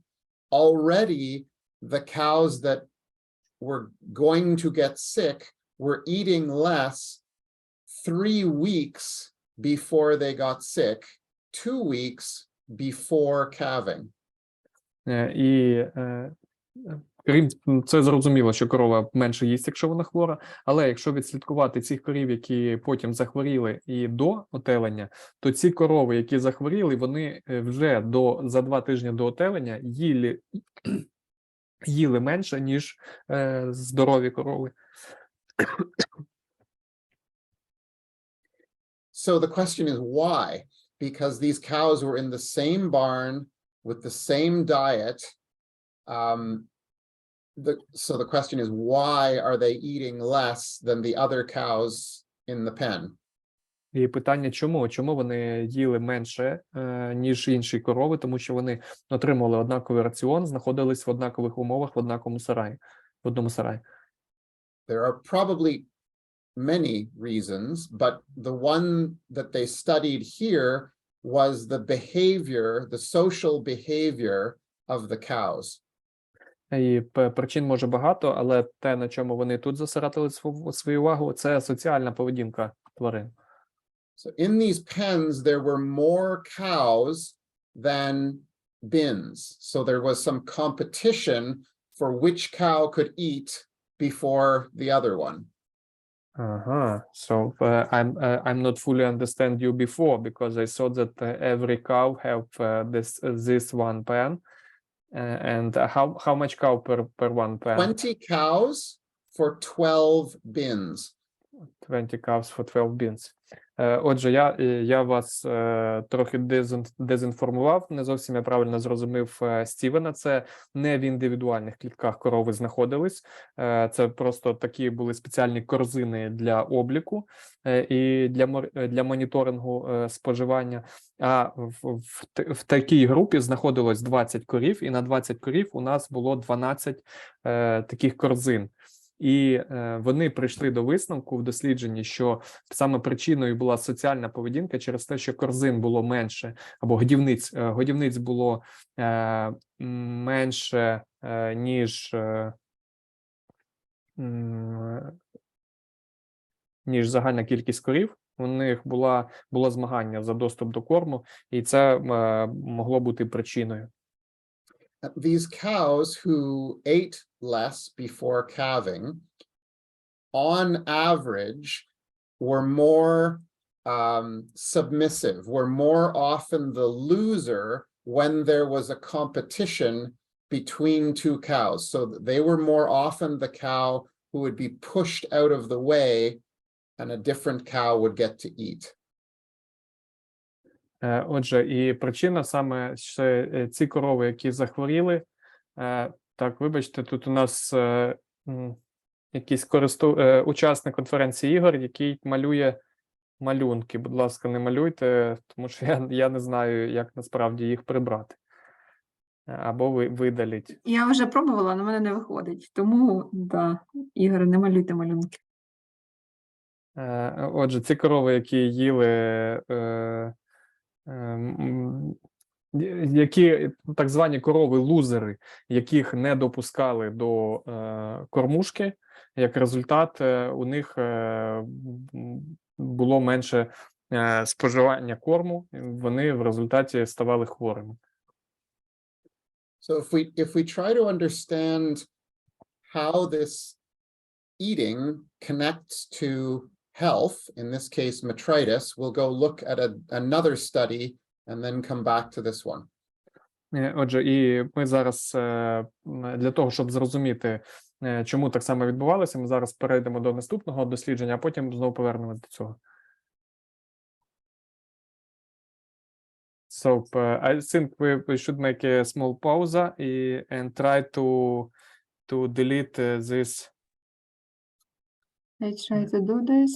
already the cows that were going to get sick were eating less 3 weeks before they got sick, 2 weeks before calving. І крім це зрозуміло, що корова менше їсть, якщо вона хвора, але якщо відслідкувати цих корів, які потім захворіли і до отелення, то ці корови, які захворіли, вони вже за 2 тижні до отелення їли менше, ніж здорові корови. So the question is why? Because these cows were in the same barn with the same diet. So the question is, why are they eating less than the other cows in the pen? І питання чому? Чому вони їли менше, ніж інші корови? Тому що вони отримували однаковий раціон, знаходились в однакових умовах, в одному сараї. There are probably many reasons, but the one that they studied here was the behavior, the social behavior of the cows. І причин може багато, але те, на чому вони тут зосередили свою увагу, це соціальна поведінка тварин. So in these pens, there were more cows than bins. So there was some competition for which cow could eat before the other one. So I'm not fully understand you before, because I saw that every cow have this one pen. And how much cow per one pen? 20 cows for 12 bins. 20 cows for 12 bins. Отже, я вас трохи дезінформував, не зовсім я правильно зрозумів Стівена. Це не в індивідуальних клітках корови знаходились, це просто такі були спеціальні корзини для обліку і для моніторингу споживання. А в такій групі знаходилось 20 корів, і на 20 корів у нас було 12 таких корзин. І вони прийшли до висновку в дослідженні, що саме причиною була соціальна поведінка через те, що корзин було менше, або годівниць було менше, ніж загальна кількість корів. У них було змагання за доступ до корму, і це могло бути причиною. These cows who ate less before calving, on average, were more submissive, were more often the loser when there was a competition between 2 cows. So they were more often the cow who would be pushed out of the way and a different cow would get to eat. Отже, і причина саме, що ці корови, які захворіли, так, вибачте, тут у нас якийсь учасник конференції Ігор, який малює малюнки. Будь ласка, не малюйте, тому що я не знаю, як насправді їх прибрати. Або видаліть. Я вже пробувала, але в мене не виходить. Тому, да, Ігор, не малюйте малюнки. Отже, ці корови, які їли... які так звані корови-лузери, яких не допускали до кормушки, як результат у них було менше споживання корму, вони в результаті ставали хворими. So if we try to understand how this eating connects to health, in this case metritis, we'll go look at another study and then come back to this one. Отже, і ми зараз для того, щоб зрозуміти, чому так само відбувалося, ми зараз перейдемо до наступного дослідження, а потім знову повернемося до цього. So I think we should make a small pause and try to delete this. I try to do this.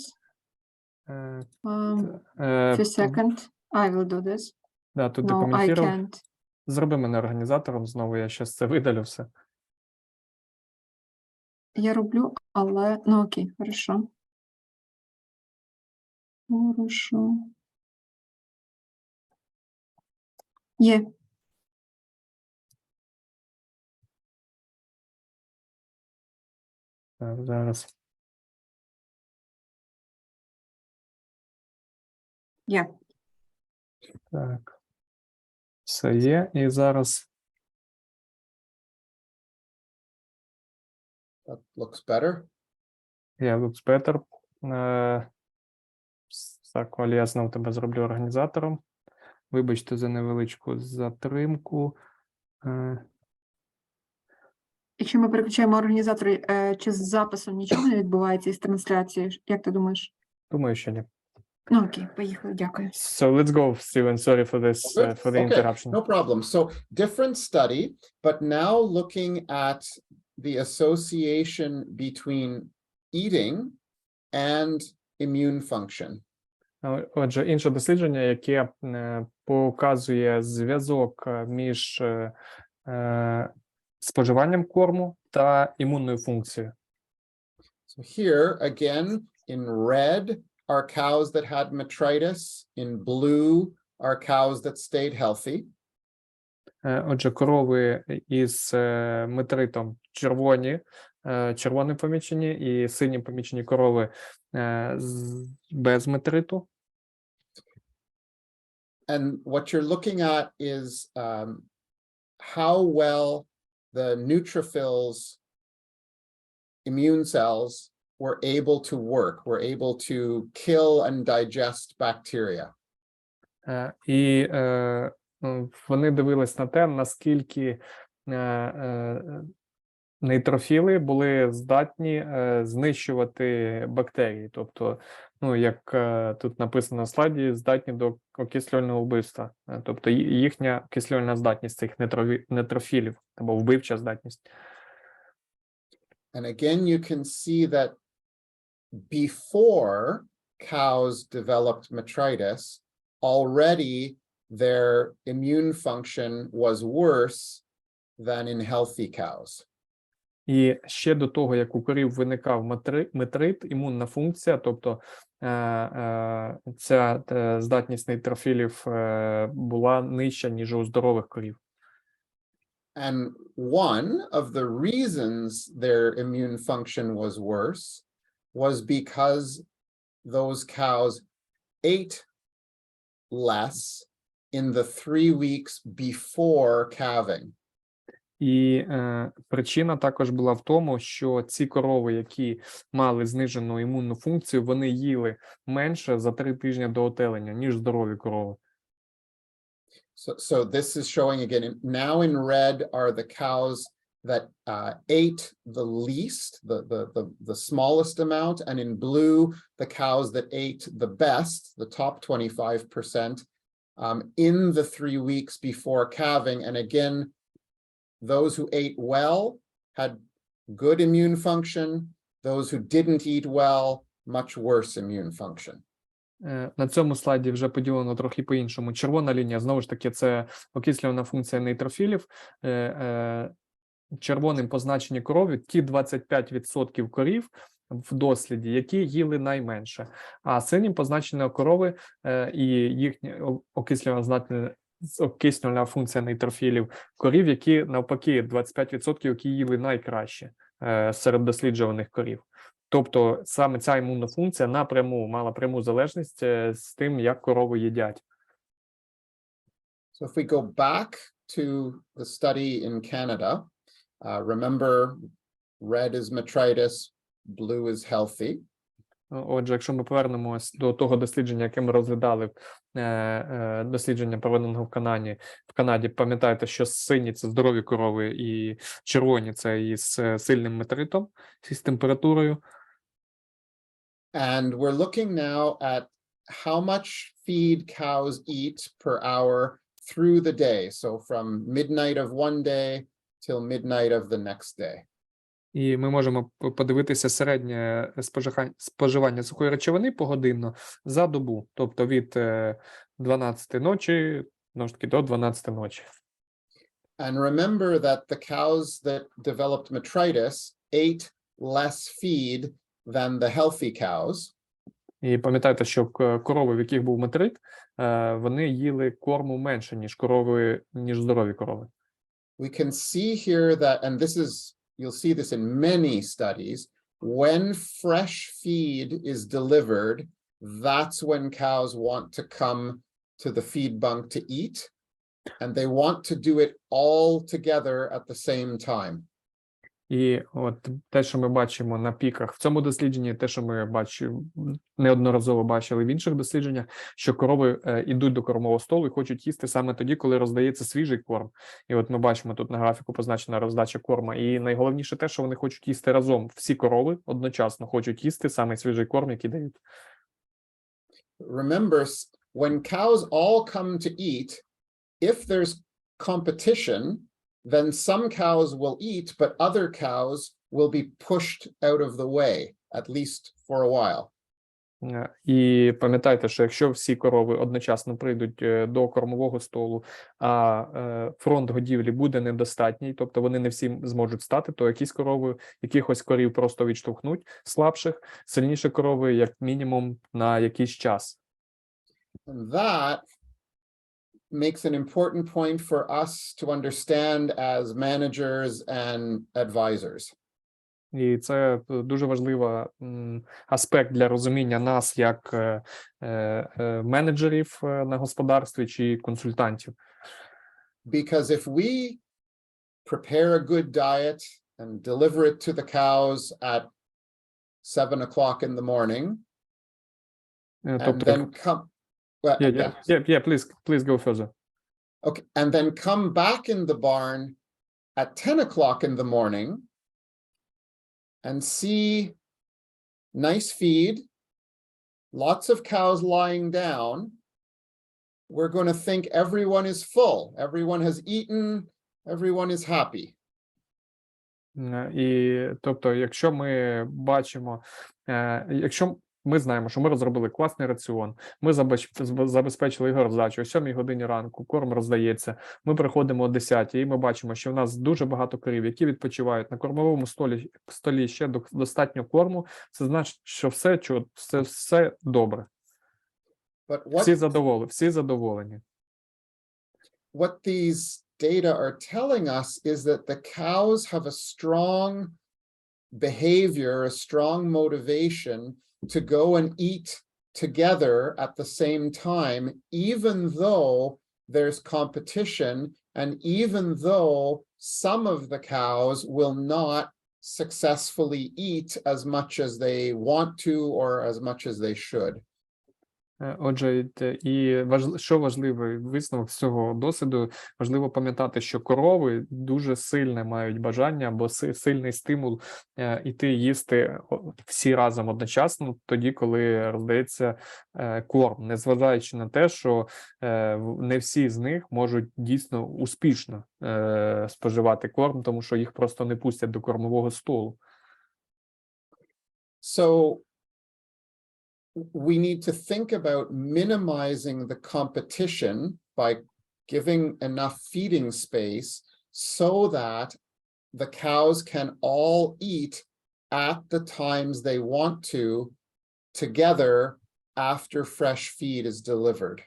Few seconds. I will do this. Да, тут ти No, I коментував. can't. Зроби мене організатором знову, я щас це видалю все. Я роблю, але... Ну, окей, хорошо. Хорошо. Є. Так, зараз. Є. Так. Все є. І зараз That looks better. looks better. Так, Олі, я знову тебе зроблю організатором. Вибачте за невеличку затримку. Якщо ми переключаємо організатори, чи з записом нічого не відбувається із трансляцією? Як ти думаєш? Думаю, що ні. Ну, окей, поїхали, дякую. So let's go, Steven. Sorry for this, for the interruption. No problem. So different study, but now looking at the association between eating and immune function. Отже, інше дослідження, яке показує зв'язок між споживанням корму та імунною функцією. So here again in red are cows that had metritis, in blue are cows that stayed healthy. Отже, корови із метритом червоним помічені, і синім помічені корови без метриту. And what you're looking at is how well the neutrophils immune cells were able to work, were able to kill and digest bacteria. І вони дивились на те, наскільки нейтрофіли були здатні знищувати бактерії. Тобто, ну, як тут написано на слайді, здатні до окислювального вбивства. Тобто їхня окислювальна здатність цих нейтрофілів, або вбивча здатність. And again, you can see that before cows developed metritis, already their immune function was worse than in healthy cows. І ще до того, як у корів виникав метрит, імунна функція, тобто ця здатність нейтрофілів була нижча, ніж у здорових корів. And one of the reasons their immune function was worse was because those cows ate less in the 3 weeks before calving. І причина також була в тому, що ці корови, які мали знижену імунну функцію, вони їли менше за 3 тижні до отелення, ніж здорові корови. So this is showing again, now in red are the cows that ate the least, the smallest amount, and in blue, the cows that ate the best, the top 25%, in the 3 weeks before calving. And again, those who ate well had good immune function. Those who didn't eat well, much worse immune function. На цьому слайді вже поділено трохи по-іншому. Червона лінія, знову ж таки, це окислювальна функція нейтрофілів. Червоним позначені корови, ті 25% корів в досліді, які їли найменше. А синім позначені корови і їхня окислювальна функція нейтрофілів корів, які навпаки 25%, які їли найкраще серед досліджуваних корів. Тобто саме ця імунна функція мала пряму залежність з тим, як корови їдять. So if we go back to the study in Canada, remember red is metritis, blue is healthy. Отже, якщо ми повернемось до того дослідження, яке ми розглядали, дослідження проведеного в Канаді, пам'ятаєте, що сині – це здорові корови, і червоні – це із сильним метритом, з температурою. And we're looking now at how much feed cows eat per hour through the day. So from midnight of one day till midnight of the next day. І ми можемо подивитися середнє споживання сухої речовини погодинно за добу, тобто від 12 ночі, знову ж таки, до 12 ночі. And remember that the cows that developed metritis ate less feed than the healthy cows. І пам'ятайте, що корови, в яких був метрит, вони їли корму менше, ніж здорові корови. We can see here that, and this is, you'll see this in many studies, when fresh feed is delivered, that's when cows want to come to the feed bunk to eat, and they want to do it all together at the same time. І от те, що ми бачимо на піках в цьому дослідженні, те, що ми неодноразово бачили в інших дослідженнях, що корови йдуть до кормового столу і хочуть їсти саме тоді, коли роздається свіжий корм. І от ми бачимо тут на графіку позначена роздача корма. І найголовніше те, що вони хочуть їсти разом. Всі корови одночасно хочуть їсти саме свіжий корм, який дають. Remember, when cows all come to eat, if there's competition, then some cows will eat, but other cows will be pushed out of the way, at least for a while. І пам'ятайте, що якщо всі корови одночасно прийдуть до кормового столу, а фронт годівлі буде недостатній, тобто вони не всі зможуть стати, то якихось корів просто відштовхнуть слабших, сильніші корови, як мінімум, на якийсь час. And that makes an important point for us to understand as managers and advisors. І це дуже важливий аспект для розуміння нас як менеджерів на господарстві чи консультантів. Because if we prepare a good diet and deliver it to the cows at 7 o'clock in the morning, and then come... Please go further. Okay, and then come back in the barn at 10 o'clock in the morning and see nice feed, lots of cows lying down, we're going to think everyone is full, everyone has eaten, everyone is happy. І, тобто, якщо ми бачимо, якщо ми знаємо, що ми розробили класний раціон, ми забезпечили його роздачу, о 7 годині ранку корм роздається, ми приходимо о 10 і ми бачимо, що в нас дуже багато корів, які відпочивають на кормовому столі ще достатньо корму, це значить, що все добре. Всі задоволені. What these data are telling us is that the cows have a strong behavior, a strong motivation to go and eat together at the same time, even though there's competition, and even though some of the cows will not successfully eat as much as they want to or as much as they should. Отже, і що важливий висновок з цього досвіду, важливо пам'ятати, що корови дуже сильне мають бажання або сильний стимул іти їсти всі разом одночасно, тоді, коли роздається корм, незважаючи на те, що не всі з них можуть дійсно успішно споживати корм, тому що їх просто не пустять до кормового столу. So, we need to think about minimizing the competition by giving enough feeding space so that the cows can all eat at the times they want to together after fresh feed is delivered.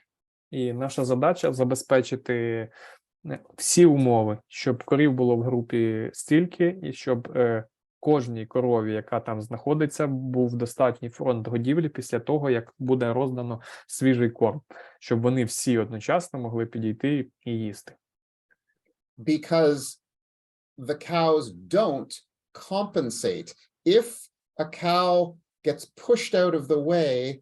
І наша задача забезпечити всі умови, щоб корів було в групі стільки, і щоб кожній корові, яка там знаходиться, був достатній фронт годівлі після того, як буде роздано свіжий корм, щоб вони всі одночасно могли підійти і їсти. Because the cows don't compensate. If a cow gets pushed out of the way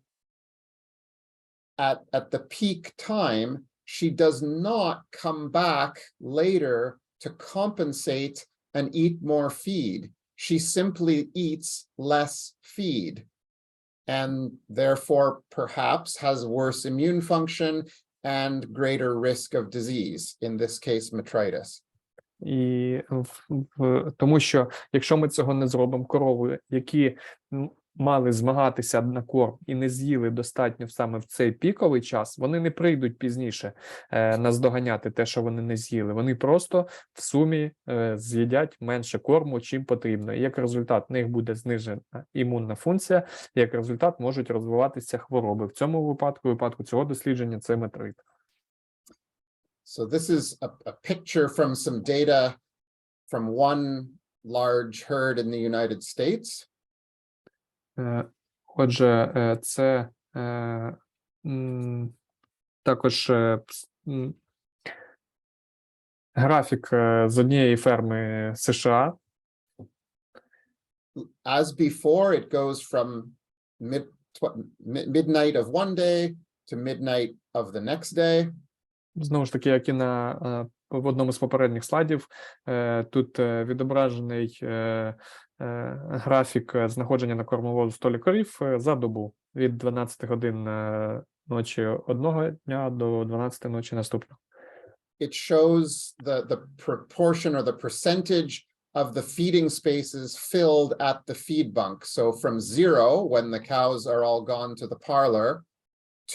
at the peak time, she does not come back later to compensate and eat more feed. She simply eats less feed and therefore perhaps has worse immune function and greater risk of disease, in this case, metritis. І тому що якщо ми цього не зробимо, корови, які мали змагатися на корм і не з'їли достатньо саме в цей піковий час, вони не прийдуть пізніше наздоганяти те, що вони не з'їли. Вони просто в сумі з'їдять менше корму, чим потрібно. І як результат, в них буде знижена імунна функція, і як результат можуть розвиватися хвороби. В цьому випадку цього дослідження це метрит. So this is a picture from some data from one large herd in the United States. Отже, це також графік з однієї ферми США. As before, it goes from midnight of one day to midnight of the next day. Знову ж таки, як і в одному з попередніх слайдів, тут відображений графік знаходження на кормовому столі корів за добу від 12 годин ночі одного дня до 12 ночі наступного. It shows the proportion or the percentage of the feeding spaces filled at the feed bunk. So from 0, when the cows are all gone to the parlor,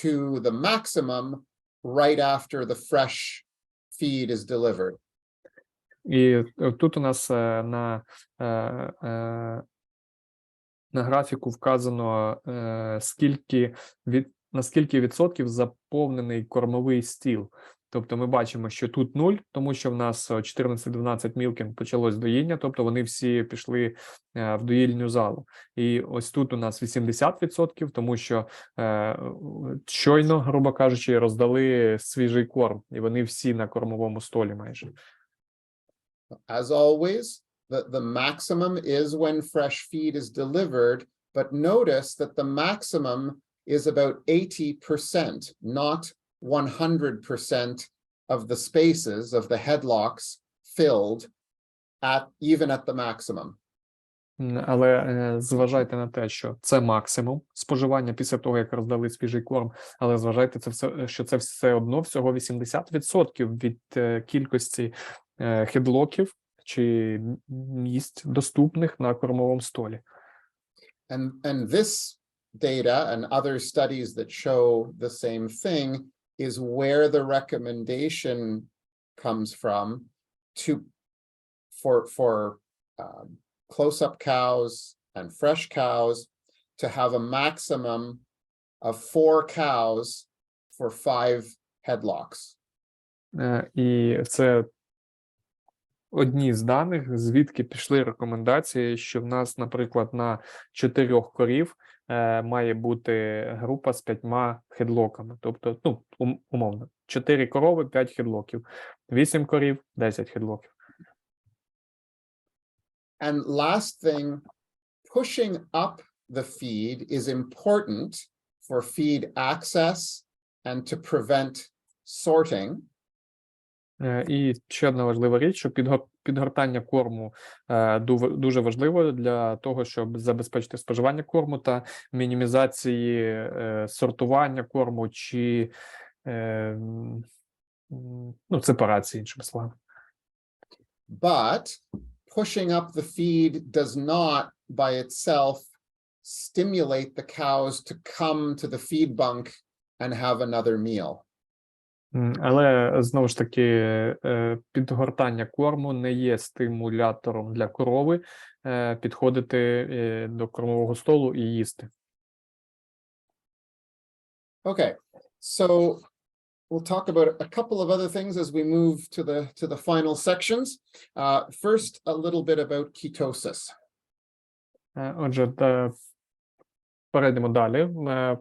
to the maximum right after the fresh feed is delivered. І тут у нас на графіку вказано, на скільки відсотків заповнений кормовий стіл. Тобто ми бачимо, що тут 0, тому що в нас 14-12 мілкін почалось доїння, тобто вони всі пішли в доїльню залу. І ось тут у нас 80%, тому що щойно, грубо кажучи, роздали свіжий корм, і вони всі на кормовому столі майже. As always, the maximum is when fresh feed is delivered, but notice that the maximum is about 80%, not 100% of the spaces of the headlocks filled even at the maximum. Але зважайте на те, що це максимум споживання після того, як роздали свіжий корм, але зважайте, що це все одно всього 80% від кількості хедлоків чи місць доступних на кормовому столі. And this data and other studies that show the same thing is where the recommendation comes from for close-up cows and fresh cows to have a maximum of 4 cows for 5 headlocks. І це одні з даних, звідки пішли рекомендації, що в нас, наприклад, на 4 корів має бути група з 5 хедлоками. Тобто, умовно, 4 корови, 5 хедлоків, 8 корів, 10 хедлоків. And last thing, pushing up the feed is important for feed access and to prevent sorting. І ще одна важлива річ, що підгортання корму дуже важливо для того, щоб забезпечити споживання корму та мінімізації сортування корму чи сепарації, іншими словами. But pushing up the feed does not by itself stimulate the cows to come to the feed bunk and have another meal. Але, знову ж таки, підгортання корму не є стимулятором для корови підходити до кормового столу і їсти. Okay, so we'll talk about a couple of other things as we move to the final sections. First, a little bit about ketosis. Отже, перейдемо далі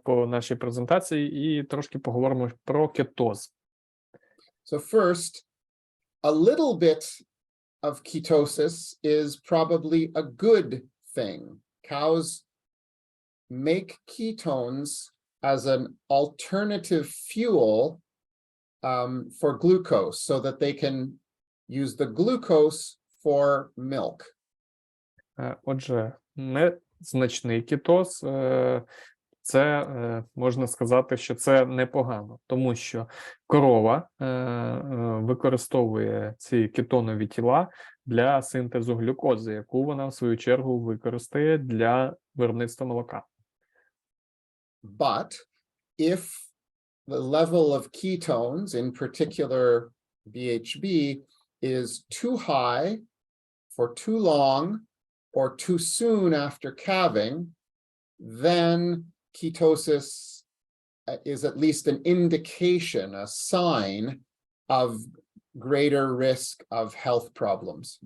по нашій презентації і трошки поговоримо про кетоз. So first, a little bit of ketosis is probably a good thing. Cows make ketones as an alternative fuel for glucose so that they can use the glucose for milk. Отже, незначний кетоз це можна сказати, що це непогано, тому що корова використовує ці кетонові тіла для синтезу глюкози, яку вона в свою чергу використає для виробництва молока. But if the level of ketones, in particular BHB, is too high for too long or too soon after calving, then ketosis is at least an indication, a sign of greater risk of health problems.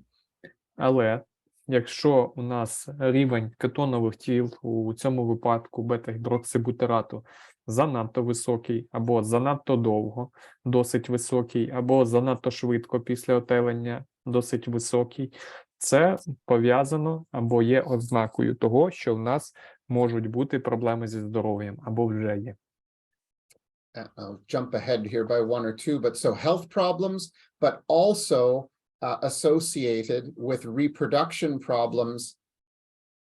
Але якщо у нас рівень кетонових тіл у цьому випадку бета-гідроксибутирату занадто високий, або занадто довго, досить високий, або занадто швидко після отелення, досить високий, це пов'язано або є ознакою того, що в нас можуть бути проблеми зі здоров'ям, або вже є. I'll jump ahead here by one or two, but so health problems, but also associated with reproduction problems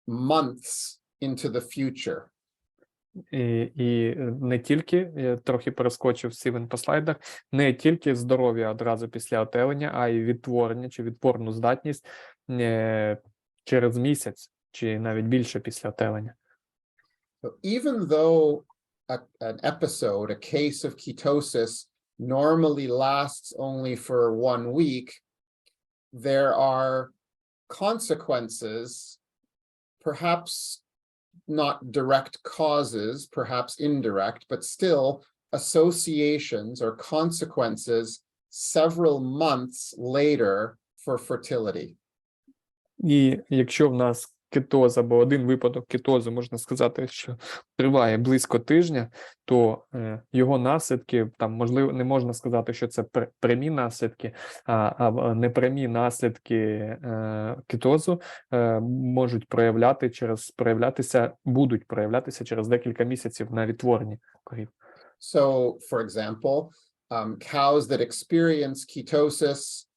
months into the future. І не тільки, я трохи перескочив Стівен по слайдах, не тільки здоров'я одразу після отелення, а й відтворення чи відтворну здатність через місяць, чи навіть більше після отелення. So even though an episode, a case of ketosis normally lasts only for 1 week, there are consequences, perhaps not direct causes, perhaps indirect, but still associations or consequences several months later for fertility. І якщо в нас кетоз або один випадок кетозу, можна сказати, що триває близько тижня, то його наслідки, там, можливо, не можна сказати, що це прямі наслідки, а непрямі наслідки кетозу можуть будуть проявлятися через декілька місяців на відтворенні корів. So, for example, cows that experience ketosis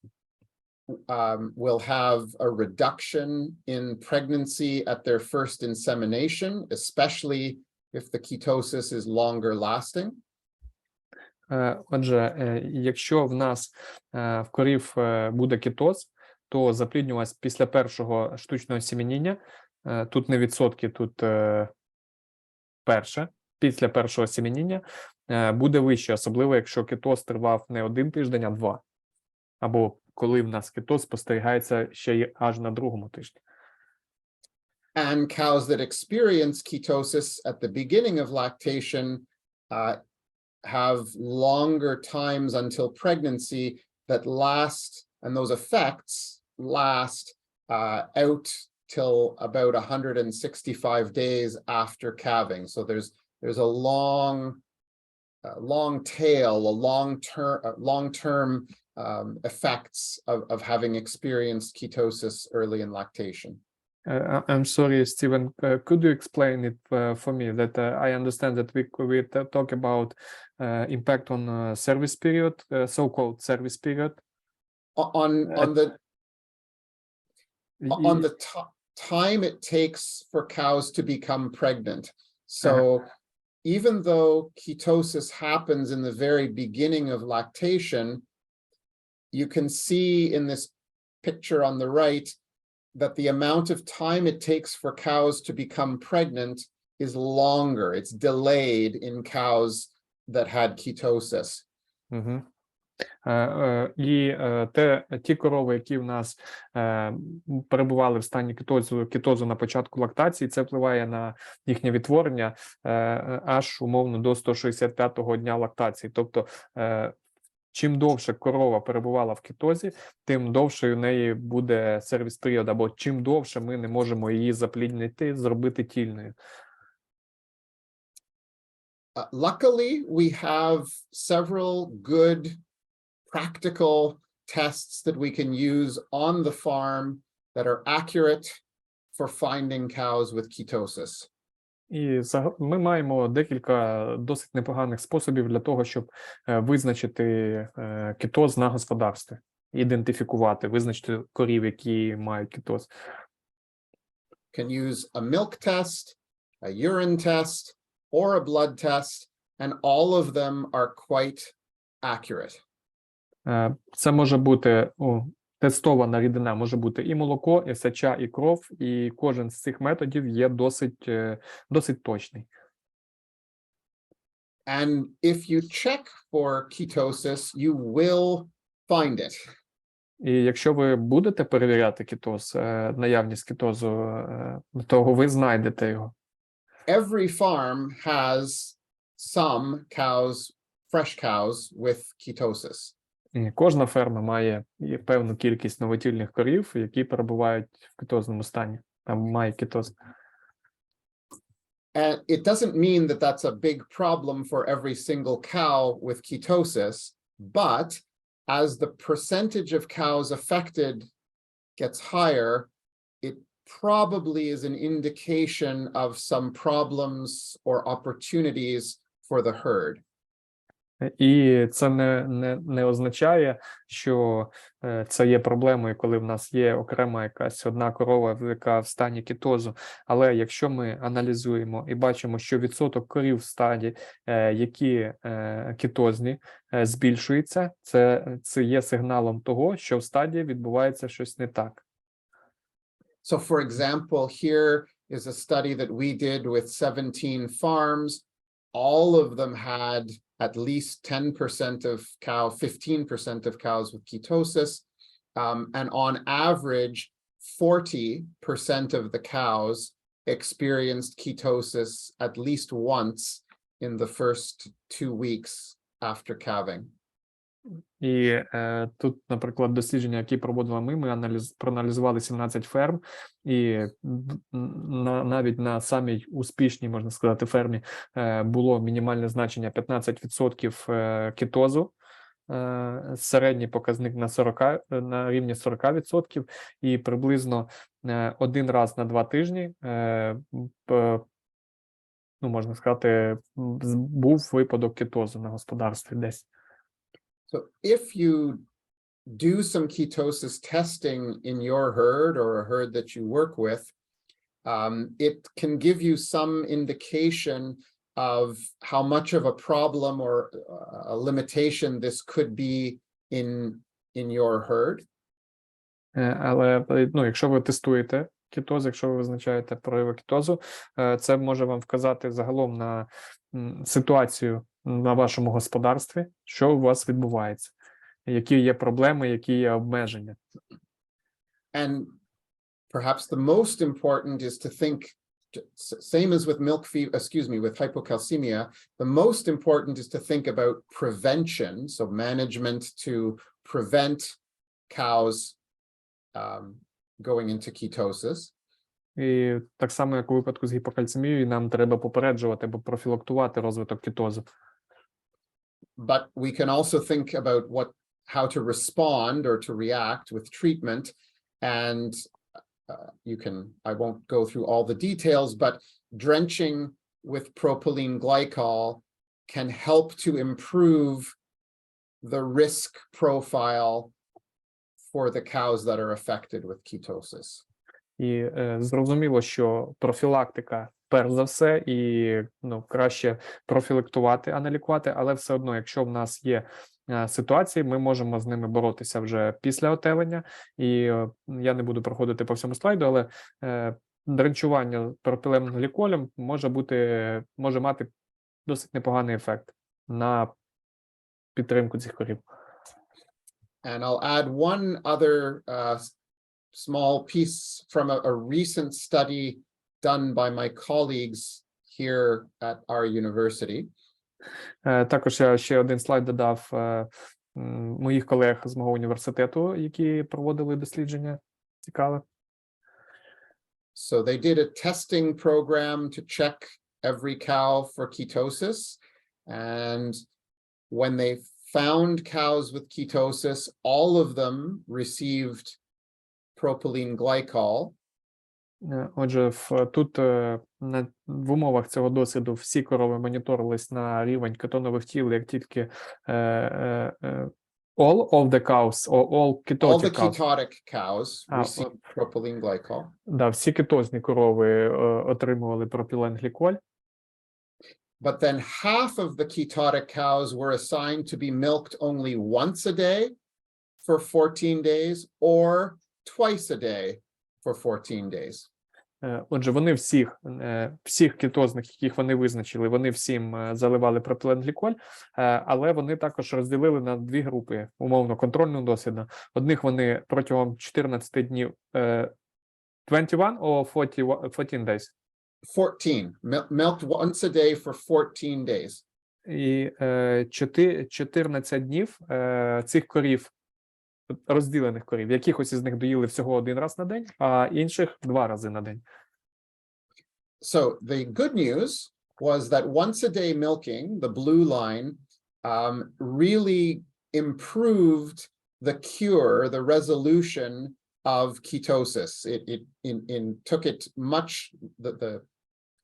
will have a reduction in pregnancy at their first insemination, especially if the ketosis is longer lasting. Отже, якщо в нас в корів буде кетоз, то запліднюваність після першого штучного сім'яніння, тут не відсотки, тут після першого сім'яніння буде вище, особливо якщо кетоз тривав не 1 тиждень, а 2. Або коли в нас кетоз спостерігається ще й аж на 2-му тижні. And cows that experience ketosis at the beginning of lactation have longer times until pregnancy that last, and those effects last out till about 165 days after calving. So there's a long tail, a long-term effects of having experienced ketosis early in lactation. I'm sorry, Stephen, could you explain it for me, that I understand that we talk about impact on service period, so-called service period? On the time it takes for cows to become pregnant. So even though ketosis happens in the very beginning of lactation, you can see in this picture on the right that the amount of time it takes for cows to become pregnant is longer. It's delayed in cows that had ketosis. І ті корови, які в нас перебували в стані кетозу на початку лактації, це впливає на їхнє відтворення аж умовно до 165-го дня лактації. Тобто, чим довше корова перебувала в кетозі, тим довше у неї буде сервіс-період, або чим довше ми не можемо її запліднити, зробити тільною. Luckily, we have several good practical tests that we can use on the farm that are accurate for finding cows with ketosis. І ми маємо декілька досить непоганих способів для того, щоб визначити кетоз на господарстві, ідентифікувати, визначити корів, які мають кетоз. Can use a milk test, a urine test, or a blood test, and all of them are quite accurate. Це може бути тестована рідина, може бути і молоко, і сеча, і кров, і кожен з цих методів є досить точний. And if you check for ketosis, you will find it. І якщо ви будете перевіряти кетоз, наявність кетозу, то ви знайдете його. Every farm has some cows, fresh cows with ketosis. І кожна ферма має певну кількість новотільних корів, які перебувають в кетозному стані. Там має кетоз. And it doesn't mean that that's a big problem for every single cow with ketosis, but as the percentage of cows affected gets higher, it probably is an indication of some problems or opportunities for the herd. І це не означає, що це є проблемою, коли в нас є окрема якась одна корова, яка в стані кетозу. Але якщо ми аналізуємо і бачимо, що відсоток корів в стаді, які кетозні, збільшується, це є сигналом того, що в стаді відбувається щось не так. So, for example, here is a study that we did with 17 farms. All of them had at least 10% of 15% of cows with ketosis. And on average, 40% of the cows experienced ketosis at least once in the first 2 weeks after calving. І тут, наприклад, дослідження, які проводили ми проаналізували 17 ферм, і навіть на самій успішній, можна сказати, фермі було мінімальне значення 15% кетозу, середній показник на рівні 40%, і приблизно один раз на 2 тижні, можна сказати, був випадок кетозу на господарстві десь. So if you do some ketosis testing in your herd or a herd that you work with, it can give you some indication of how much of a problem or a limitation this could be in your herd. Але, якщо ви тестуєте кетоз, якщо ви визначаєте прояви кетозу, це може вам вказати загалом на ситуацію на вашому господарстві, що у вас відбувається, які є проблеми, які є обмеження. And perhaps the most important is to think, same as with with hypocalcemia, the most important is to think about prevention, so management to prevent cows going into ketosis. І так само, як у випадку з гіпокальцемією, нам треба попереджувати або профілактувати розвиток кетозу. But we can also think about how to respond or to react with treatment. And I won't go through all the details, but drenching with propylene glycol can help to improve the risk profile for the cows that are affected with ketosis. І зрозуміло, що профілактика перш за все, і краще профілактувати, а не лікувати, але все одно, якщо в нас є ситуації, ми можемо з ними боротися вже після отелення, і я не буду проходити по всьому слайду, але дренчування пропиленим гліколем може мати досить непоганий ефект на підтримку цих корів. And I'll add one other small piece from a recent study done by my colleagues here at our university. Також я ще один слайд додав моїх колег з мого університету, які проводили дослідження. Цікаве. So they did a testing program to check every cow for ketosis. And when they found cows with ketosis, all of them received propylene glycol. Отже, тут в умовах цього досвіду всі корови моніторились на рівень кетонових тіл, як тільки all of the cows, all ketotic cows received propylene glycol. Да, всі кетозні корови отримували пропіленгліколь. but then half of the ketotic cows were assigned to be milked only once a day for 14 days or twice a day for 14 days. Отже, вони всіх кетозних, яких вони визначили, вони всім заливали пропіленгліколь, але вони також розділили на дві групи, умовно, контрольну дослідну. Одних вони протягом 14 днів, 21 or 14 days? 14. Milked once a day for 14 days. І 14 днів цих корів, розділених корів, якихось із них доїли всього один раз на день, а інших 2 рази на день. So the good news was that once a day milking, the blue line, really improved the cure, the resolution of ketosis. It took it much, the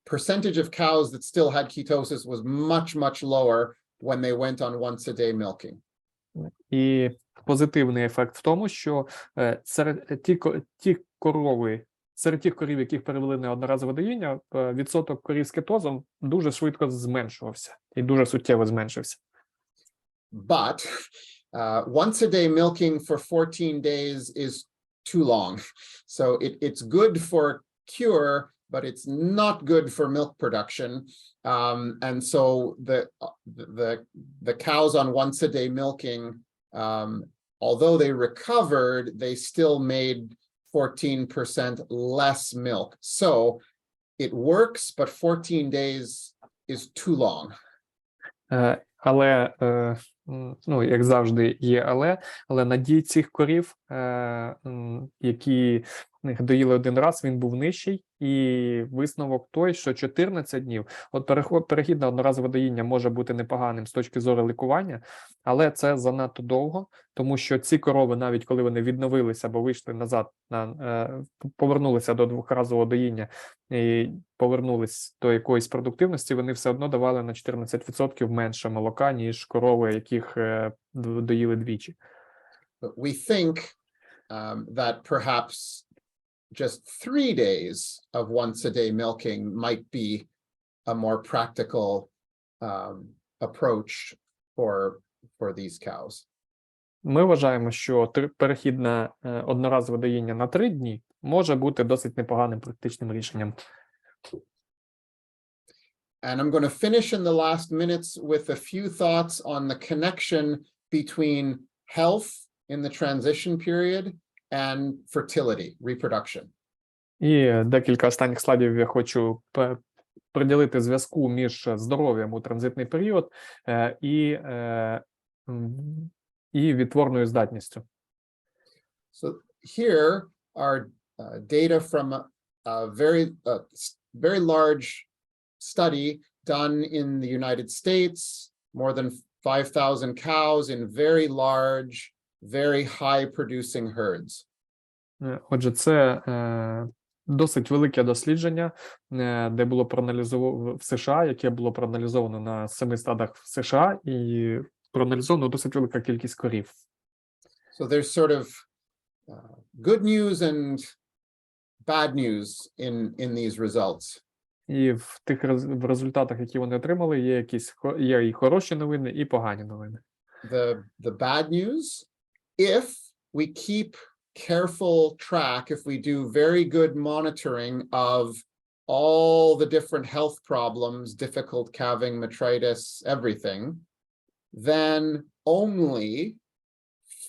percentage of cows that still had ketosis was much lower when they went on once a day milking. І позитивний ефект в тому, що серед тих корів, яких перевели на одноразове доїння, відсоток корів з кетозом дуже швидко зменшувався і дуже суттєво зменшився. But once a day milking for 14 days is too long. So it's good for cure, but it's not good for milk production. And so the cows on once a day milking, although they recovered, they still made 14% less milk. So it works, but 14 days is too long. Але, ну, як завжди, є але надій цих корів, які доїли один раз, він був нижчий, і висновок той, що 14 днів, от перехід на одноразове доїння може бути непоганим з точки зору лікування, але це занадто довго, тому що ці корови, навіть коли вони відновилися або вийшли назад, повернулися до двохразового доїння і повернулись до якоїсь продуктивності, вони все одно давали на 14% менше молока, ніж корови, яких доїли двічі. We think that perhaps just 3 days of once a day milking might be a more practical approach for these cows. Ми вважаємо, що перехід на одноразове доїння на 3 дні може бути досить непоганим практичним рішенням. And I'm going to finish in the last minutes with a few thoughts on the connection between health in the transition period and fertility, reproduction. І декілька останніх слайдів я хочу приділити зв'язку між здоров'ям у транзитний період і відтворною здатністю. So here are data from a very large study done in the United States, more than 5,000 cows in very large, very high producing herds. Отже, це досить велике дослідження, де було проаналізовано в США, яке було проаналізовано на 7 стадах в США і проаналізовано досить велика кількість корів. So there's sort of good news and bad news in these results. І в тих результатах, які вони отримали, є і хороші новини, і погані новини. The bad news, if we keep careful track, if we do very good monitoring of all the different health problems, difficult calving, metritis, everything, then only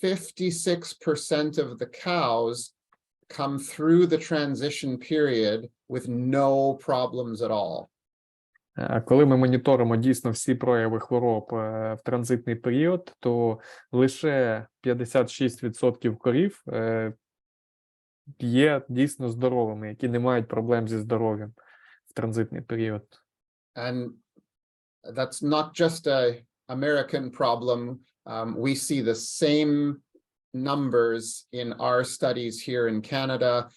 56% of the cows come through the transition period with no problems at all. Коли ми моніторимо дійсно всі прояви хвороб в транзитний період, то лише 56% корів є дійсно здоровими, які не мають проблем зі здоров'ям в транзитний період. And that's not just an American problem. We see the same numbers in our studies here in Canada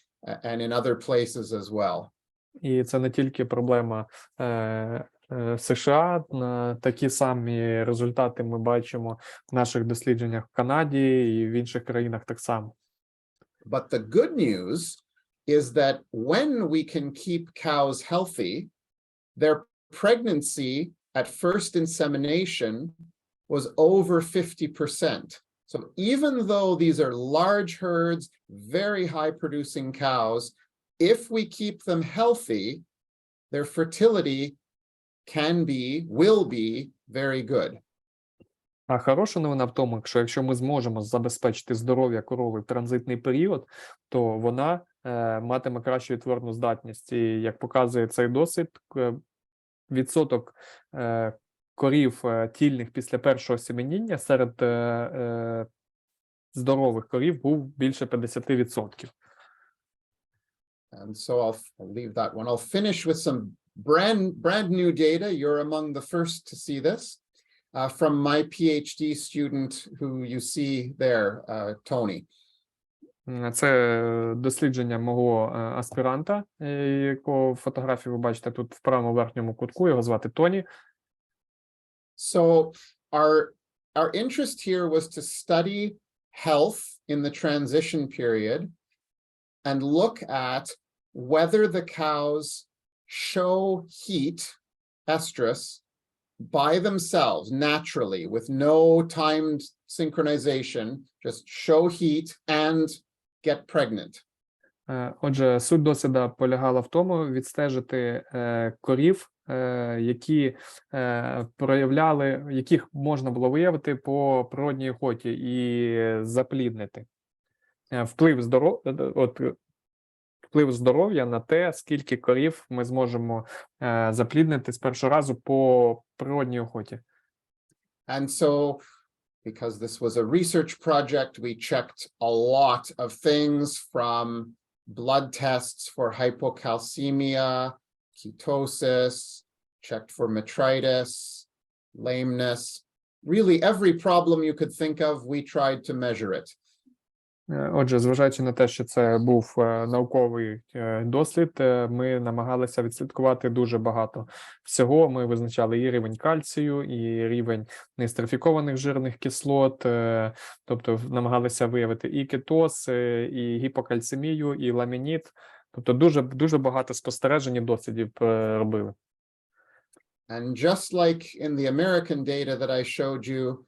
and in other places as well. І це не тільки проблема США, такі самі результати ми бачимо в наших дослідженнях в Канаді і в інших країнах так само. But the good news is that when we can keep cows healthy, their pregnancy at first insemination was over 50%. So even though these are large herds, very high producing cows, if we keep them healthy, their fertility will be very good. А хороша новина в тому, що якщо ми зможемо забезпечити здоров'я корови в транзитний період, то вона матиме кращу відтворну здатність. І як показує цей досвід, відсоток корів тільних після першого семеніння серед здорових корів був більше 50%. And so I'll leave that one. I'll finish with some brand new data. You're among the first to see this from my PhD student who you see there, Tony. Це дослідження мого аспіранта, якого фотографію ви бачите тут в правому верхньому кутку. Його звати Тоні. So our interest here was to study health in the transition period and look at whether the cows show heat, estrus, by themselves, naturally, with no timed synchronization, just show heat and get pregnant. Отже, суть досліду полягала в тому, відстежити корів, які проявляли, яких можна було виявити по природній охоті і запліднити. Вплив здоров'я на те, скільки корів ми зможемо запліднити з першого разу по природній охоті. And so, because this was a research project, we checked a lot of things from blood tests for hypocalcemia, ketosis, checked for metritis, lameness. Really, every problem you could think of, we tried to measure it. Отже, зважаючи на те, що це був науковий дослід, ми намагалися відслідкувати дуже багато всього. Ми визначали і рівень кальцію, і рівень неестрофікованих жирних кислот, тобто намагалися виявити і кетоз, і гіпокальцемію, і ламініт. Тобто дуже багато спостережень і дослідів робили. And just like in the American data that I showed you,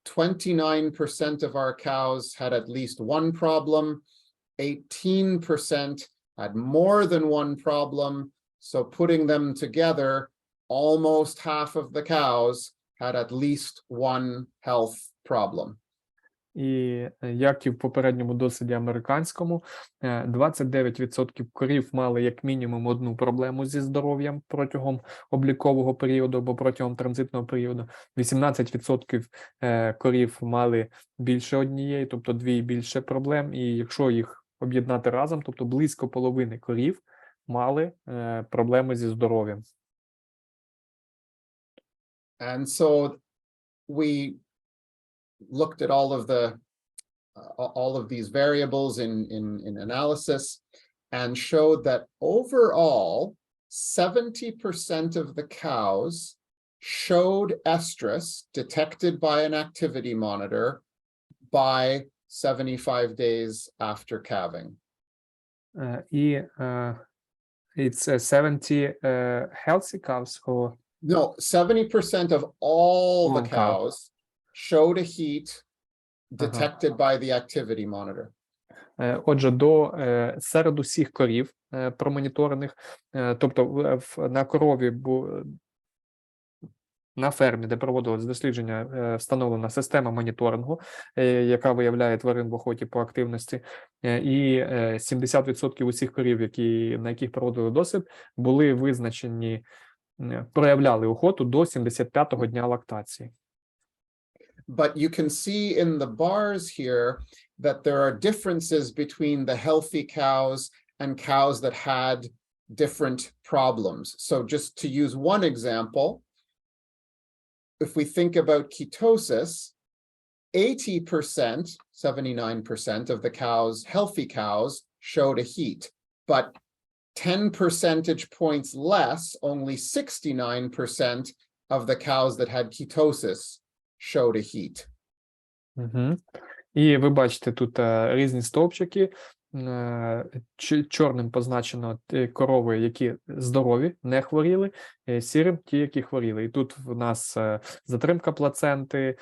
29% of our cows had at least one problem, 18% had more than one problem. So putting them together, almost half of the cows had at least one health problem. І як і в попередньому досліді американському, 29% корів мали як мінімум одну проблему зі здоров'ям протягом облікового періоду або протягом транзитного періоду. 18% корів мали більше однієї, тобто дві і більше проблем. І якщо їх об'єднати разом, тобто близько половини корів мали проблеми зі здоров'ям. And so we looked at all of these variables in analysis and showed that overall 70% of the cows showed estrus detected by an activity monitor by 75 days after calving. It's 70 healthy cows or no, 70% of all the cows showed a heat detected by the activity monitor. Отже, серед усіх корів промоніторених, тобто на корові, на фермі, де проводилось дослідження, встановлена система моніторингу, яка виявляє тварин в охоті по активності, і 70% усіх корів, на яких проводили дослід, були визначені, проявляли охоту до 75-го дня лактації. But you can see in the bars here that there are differences between the healthy cows and cows that had different problems. So just to use one example, if we think about ketosis, 80%, 79% of the cows, healthy cows, showed a heat, but 10 percentage points less, only 69% of the cows that had ketosis showed a heat. І ви бачите тут різні стовпчики. чорним позначено корови, які здорові, не хворіли, сірим ті, які хворіли. І тут в нас затримка плаценти,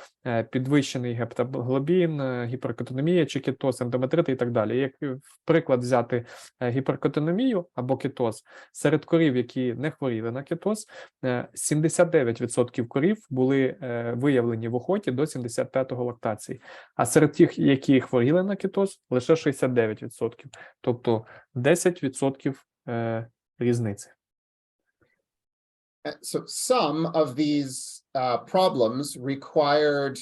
підвищений гепатоглобін, гіперкетонемія чи кетоз, ендометрити і так далі. Як в приклад взяти гіперкетонемію або кетоз, серед корів, які не хворіли на кетоз, 79% корів були виявлені в охоті до 75-го лактації, а серед тих, які хворіли на кетоз, лише 69%. Тобто 10% різниці. So some of these problems required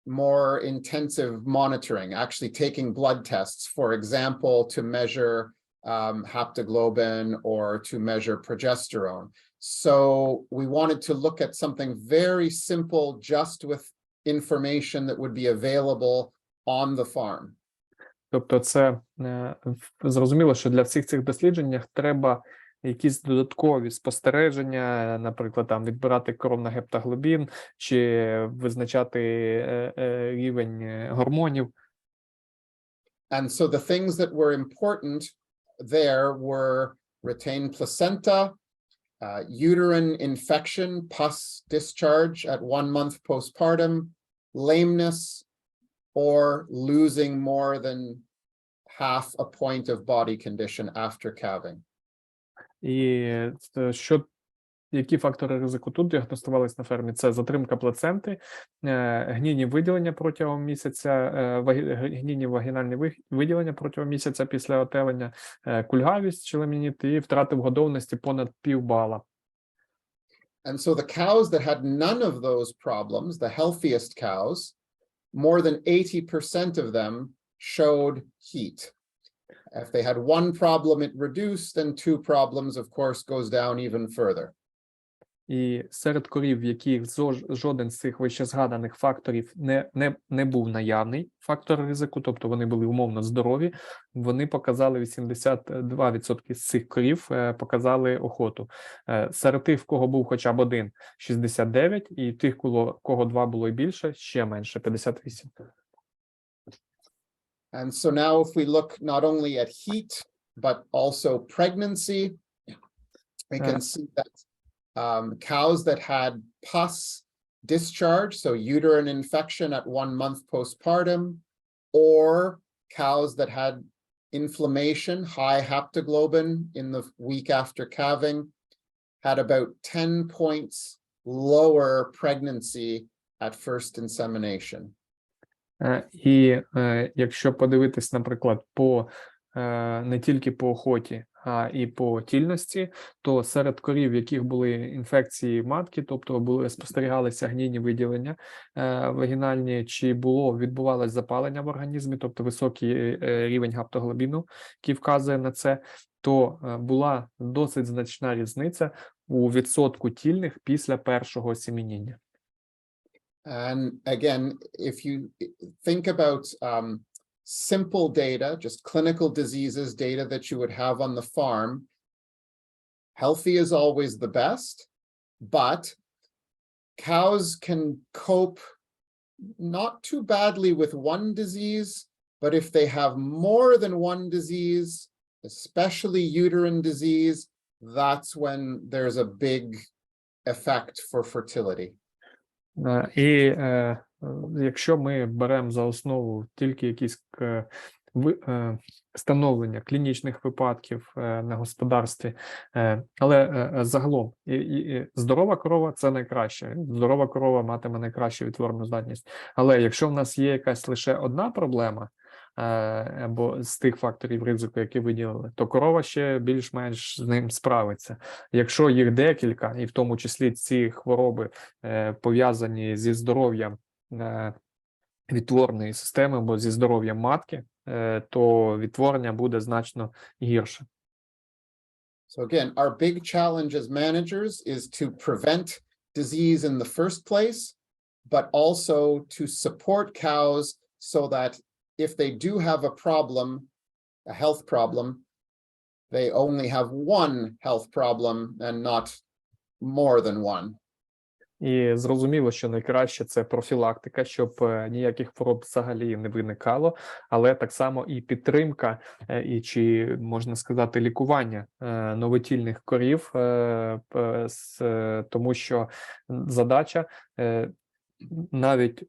more intensive monitoring, actually taking blood tests, for example, to measure haptoglobin or to measure progesterone. So we wanted to look at something very simple, just with information that would be available on the farm. Тобто це зрозуміло, що для всіх цих досліджень треба якісь додаткові спостереження, наприклад, там відбирати кров на гепатоглобін чи визначати рівень гормонів. And so the things that were important there were retained placenta, uterine infection, pus discharge at 1 month postpartum, lameness, or losing more than half a point of body condition after calving. І які фактори ризику тут діагностувались на фермі? Це затримка плаценти, гнійні виділення протягом місяця, гнійні вагінальні виділення протягом місяця після отелення, кульгавість чи ламініт і втрати в годовності понад півбала. And so the cows that had none of those problems, the healthiest cows, more than 80% of them showed heat. If they had one problem, it reduced, and 2 problems, of course, goes down even further. І серед корів, в яких жоден з цих вищезгаданих факторів не був наявний фактор ризику, тобто вони були умовно здорові, вони показали 82% з цих корів показали охоту. Серед тих, в кого був хоча б один, 69, і тих, кого 2 було і більше, ще менше, 58. And so now if we look not only at heat, but also pregnancy, we can see that cows that had pus discharge, so uterine infection at 1 month postpartum, or cows that had inflammation, high haptoglobin in the week after calving, had about 10 points lower pregnancy at first insemination. І якщо подивитись, наприклад, не тільки по охоті, а і по тільності, то серед корів, в яких були інфекції матки, тобто спостерігалися гнійні виділення вагінальні, чи відбувалось запалення в організмі, тобто високий рівень гаптоглобіну, який вказує на це, то була досить значна різниця у відсотку тільних після першого осемініння. And again, if you think about simple data, just clinical diseases data that you would have on the farm, healthy is always the best, but cows can cope not too badly with one disease, but if they have more than one disease, especially uterine disease, that's when there's a big effect for fertility. І якщо ми беремо за основу тільки якісь становлення клінічних випадків на господарстві, але загалом здорова корова – це найкраще. Здорова корова матиме найкращу відтворну здатність. Але якщо в нас є якась лише одна проблема, або з тих факторів ризику, які виділили, то корова ще більш-менш з ним справиться. Якщо їх декілька, і в тому числі ці хвороби пов'язані зі здоров'ям відтворної системи, або зі здоров'ям матки, то відтворення буде значно гірше. So again, our big challenge as managers is to prevent disease in the first place, but also to support cows so that if they do have a problem, a health problem, they only have one health problem and not more than one. І зрозуміло, що найкраще це профілактика, щоб ніяких хвороб взагалі не виникало, але так само і підтримка, і чи, можна сказати, лікування новотільних корів, тому що задача, навіть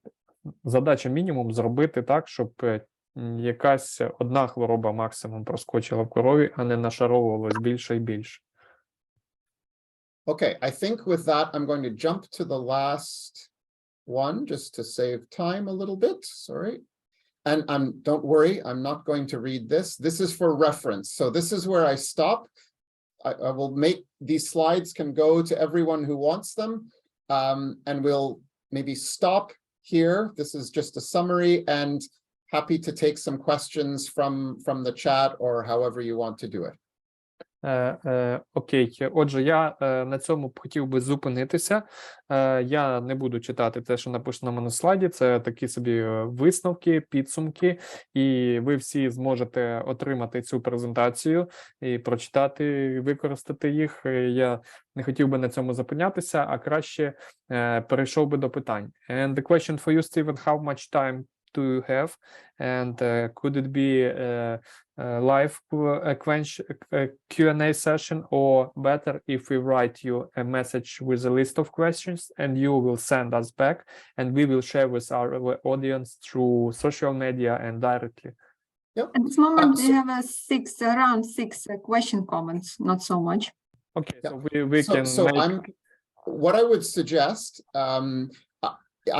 задача мінімум зробити так, щоб якась одна хвороба максимум проскочила в корові, а не нашаровувалась більше і більше. Okay, I think with that, I'm going to jump to the last one just to save time a little bit. Sorry. And don't worry, I'm not going to read this. This is for reference. So this is where I stop. I will make these slides can go to everyone who wants them. And we'll maybe stop here. This is just a summary and happy to take some questions from the chat or however you want to do it. Окей, отже, я на цьому б хотів би зупинитися. Я не буду читати те, що написано на слайді, це такі собі висновки, підсумки, і ви всі зможете отримати цю презентацію і прочитати, використати їх. Я не хотів би на цьому зупинятися, а краще перейшов би до питань. And the question for you, Steven, how much time do you have? And could it be live Q&A session, or better if we write you a message with a list of questions and you will send us back and we will share with our audience through social media and directly? Yep. At this moment, we have around six question comments, not so much. Okay, Yeah. so we can make... What I would suggest,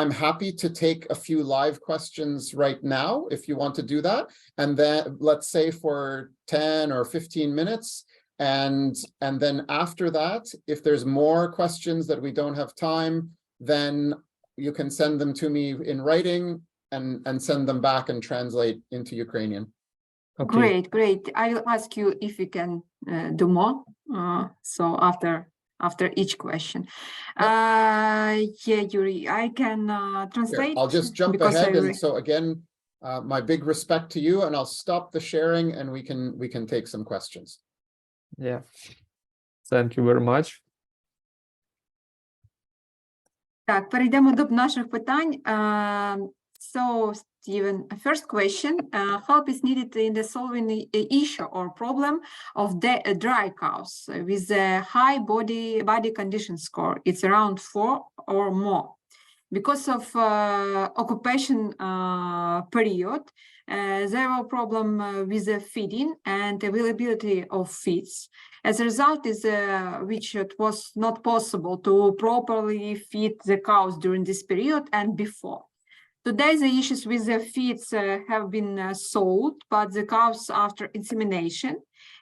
I'm happy to take a few live questions right now, if you want to do that. And then let's say for 10 or 15 minutes. And then after that, if there's more questions that we don't have time, then you can send them to me in writing and send them back and translate into Ukrainian. Okay. Great. I will ask you if you can do more. So after each question. Yeah, Yuri, I can translate. Here, I'll just jump ahead. And so again, my big respect to you, and I'll stop the sharing and we can take some questions. Yeah. Thank you very much. Так, перейдемо до наших питань. So, Steven, first question, help is needed in the solving the issue or problem of the dry cows with a high body condition score. It's around 4 or more. Because of occupation period, there were problem with the feeding and availability of feeds. As a result, which it was not possible to properly feed the cows during this period and before. Today, the issues with the feeds have been solved, but the cows after insemination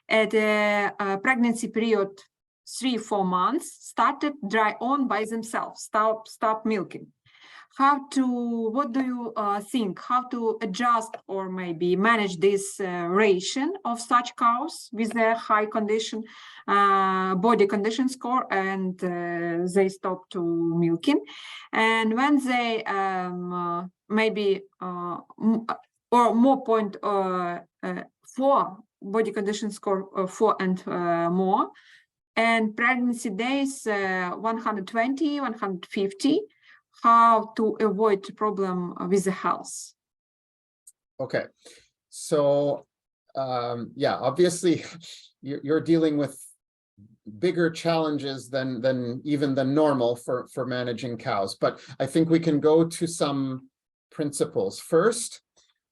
at the pregnancy period 3-4 months started dry on by themselves, stop milking. What do you think, how to adjust or maybe manage this ration of such cows with a high condition, body condition score, and they stop to milking? And when they maybe or more point 4 body condition score 4 and more, and pregnancy days 120, 150, how to avoid problem with the health? Okay, so yeah, obviously you're dealing with bigger challenges than normal for managing cows, but I think we can go to some principles. First,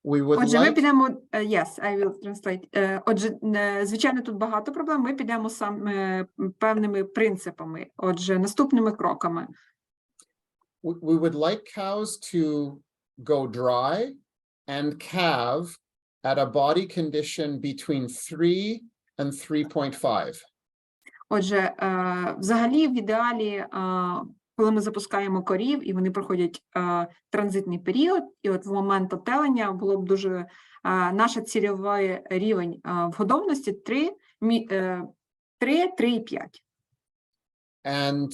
we would Отже, like... ми підемо, yes, I will translate. Отже, звичайно, тут багато проблем, ми підемо саме певними принципами, отже, наступними кроками. We would like cows to go dry and calve at a body condition between 3 and 3.5. Отже, взагалі, в ідеалі, коли ми запускаємо корів, і вони проходять транзитний період, і от в момент отелення було б дуже, наш цільовий рівень в годовності 3,5. And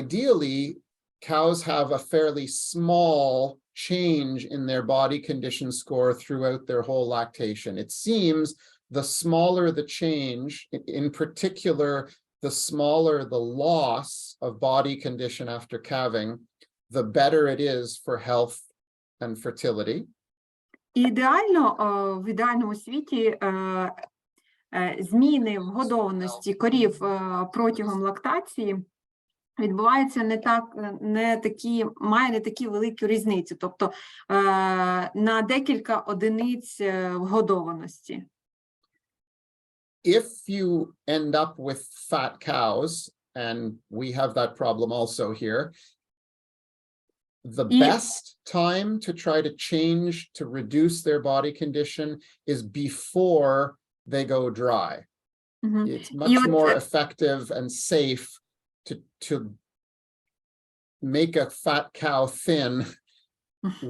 ideally, cows have a fairly small change in their body condition score throughout their whole lactation. It seems the smaller the change, in particular, the smaller the loss of body condition after calving, the better it is for health and fertility. Ідеально, в ідеальному світі зміни в годованості корів протягом лактації відбуваються має не такі велику різницю, тобто на декілька одиниць вгодованості. If you end up with fat cows, and we have that problem also here, the best time to try to change, to reduce their body condition is before they go dry. It's much more effective and safe to make a fat cow thin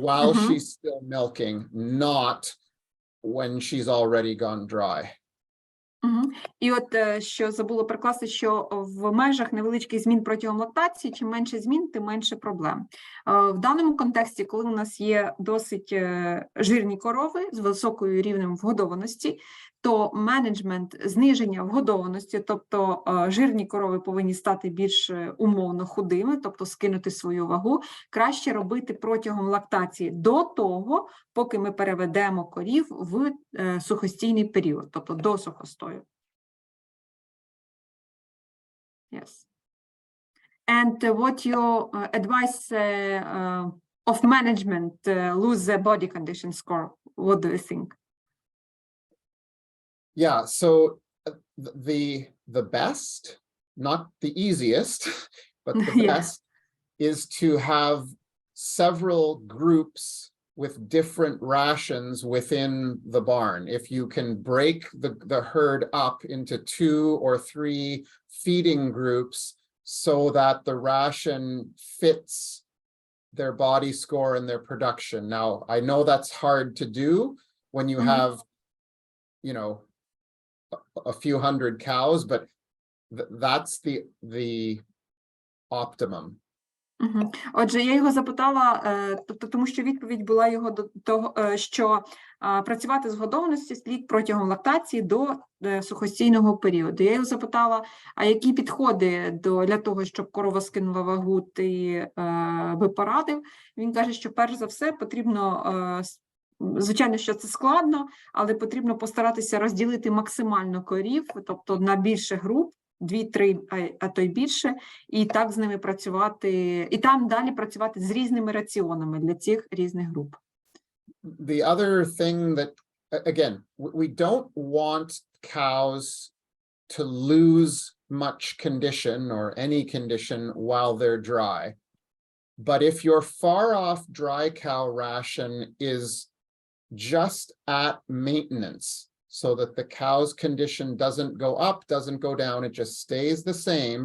while she's still milking, not when she's already gone dry. І от, що забула прикласти, що в межах невеличких змін протягом лактації, чим менше змін, тим менше проблем. В даному контексті, коли у нас є досить жирні корови з високою рівнем вгодованості, то менеджмент зниження вгодованості, тобто жирні корови повинні стати більш умовно худими, тобто скинути свою вагу, краще робити протягом лактації до того, поки ми переведемо корів в сухостійний період, тобто до сухостою. Yes. And what your advice of management lose the body condition score? What do you think? Yeah, so the best, not the easiest, but the best is to have several groups with different rations within the barn. If you can break the herd up into 2 or 3 feeding groups so that the ration fits their body score and their production. Now, I know that's hard to do when you have, you know, a few hundred cows, but that's the optimum. Отже, я його запитала, тому що відповідь була його до того, що працювати з годованості слід протягом лактації до сухостійного періоду. Я його запитала, а які підходи для того, щоб корова скинула вагу, ти би порадив? Він каже, що перш за все потрібно, звичайно, що це складно, але потрібно постаратися розділити максимально корів, тобто на більше груп, 2-3, а то й більше, і так з ними працювати, і там далі працювати з різними раціонами для цих різних груп. The other thing that, again, we don't want cows to lose much condition or any condition while they're dry. But if your far off dry cow ration is just at maintenance, so that the cow's condition doesn't go up, doesn't go down, it just stays the same,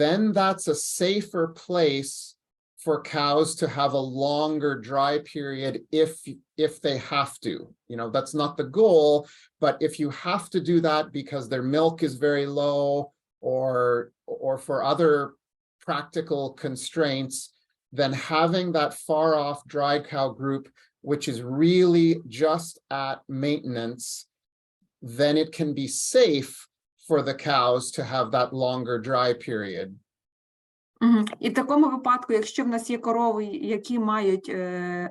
then that's a safer place for cows to have a longer dry period if they have to. You know, that's not the goal, but if you have to do that because their milk is very low or for other practical constraints, then having that far off dry cow group, which is really just at maintenance, then it can be safe for the cows to have that longer dry period. І в такому випадку, якщо в нас є корови, які мають,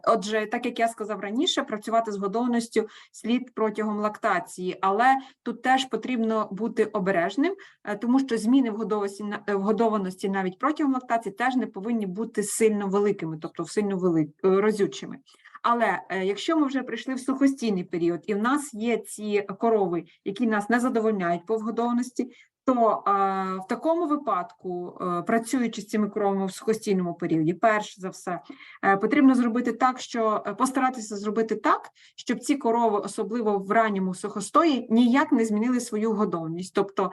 отже, так як я сказав раніше, працювати з годованістю слід протягом лактації, але тут теж потрібно бути обережним, тому що зміни в годованості навіть протягом лактації теж не повинні бути сильно великими, тобто сильно разючими. Але якщо ми вже прийшли в сухостійний період, і в нас є ці корови, які нас не задовольняють по вгодованості, то в такому випадку, працюючи з цими коровами в сухостійному періоді, перш за все, потрібно зробити так, постаратися зробити так, щоб ці корови, особливо в ранньому сухостої, ніяк не змінили свою годовність. Тобто,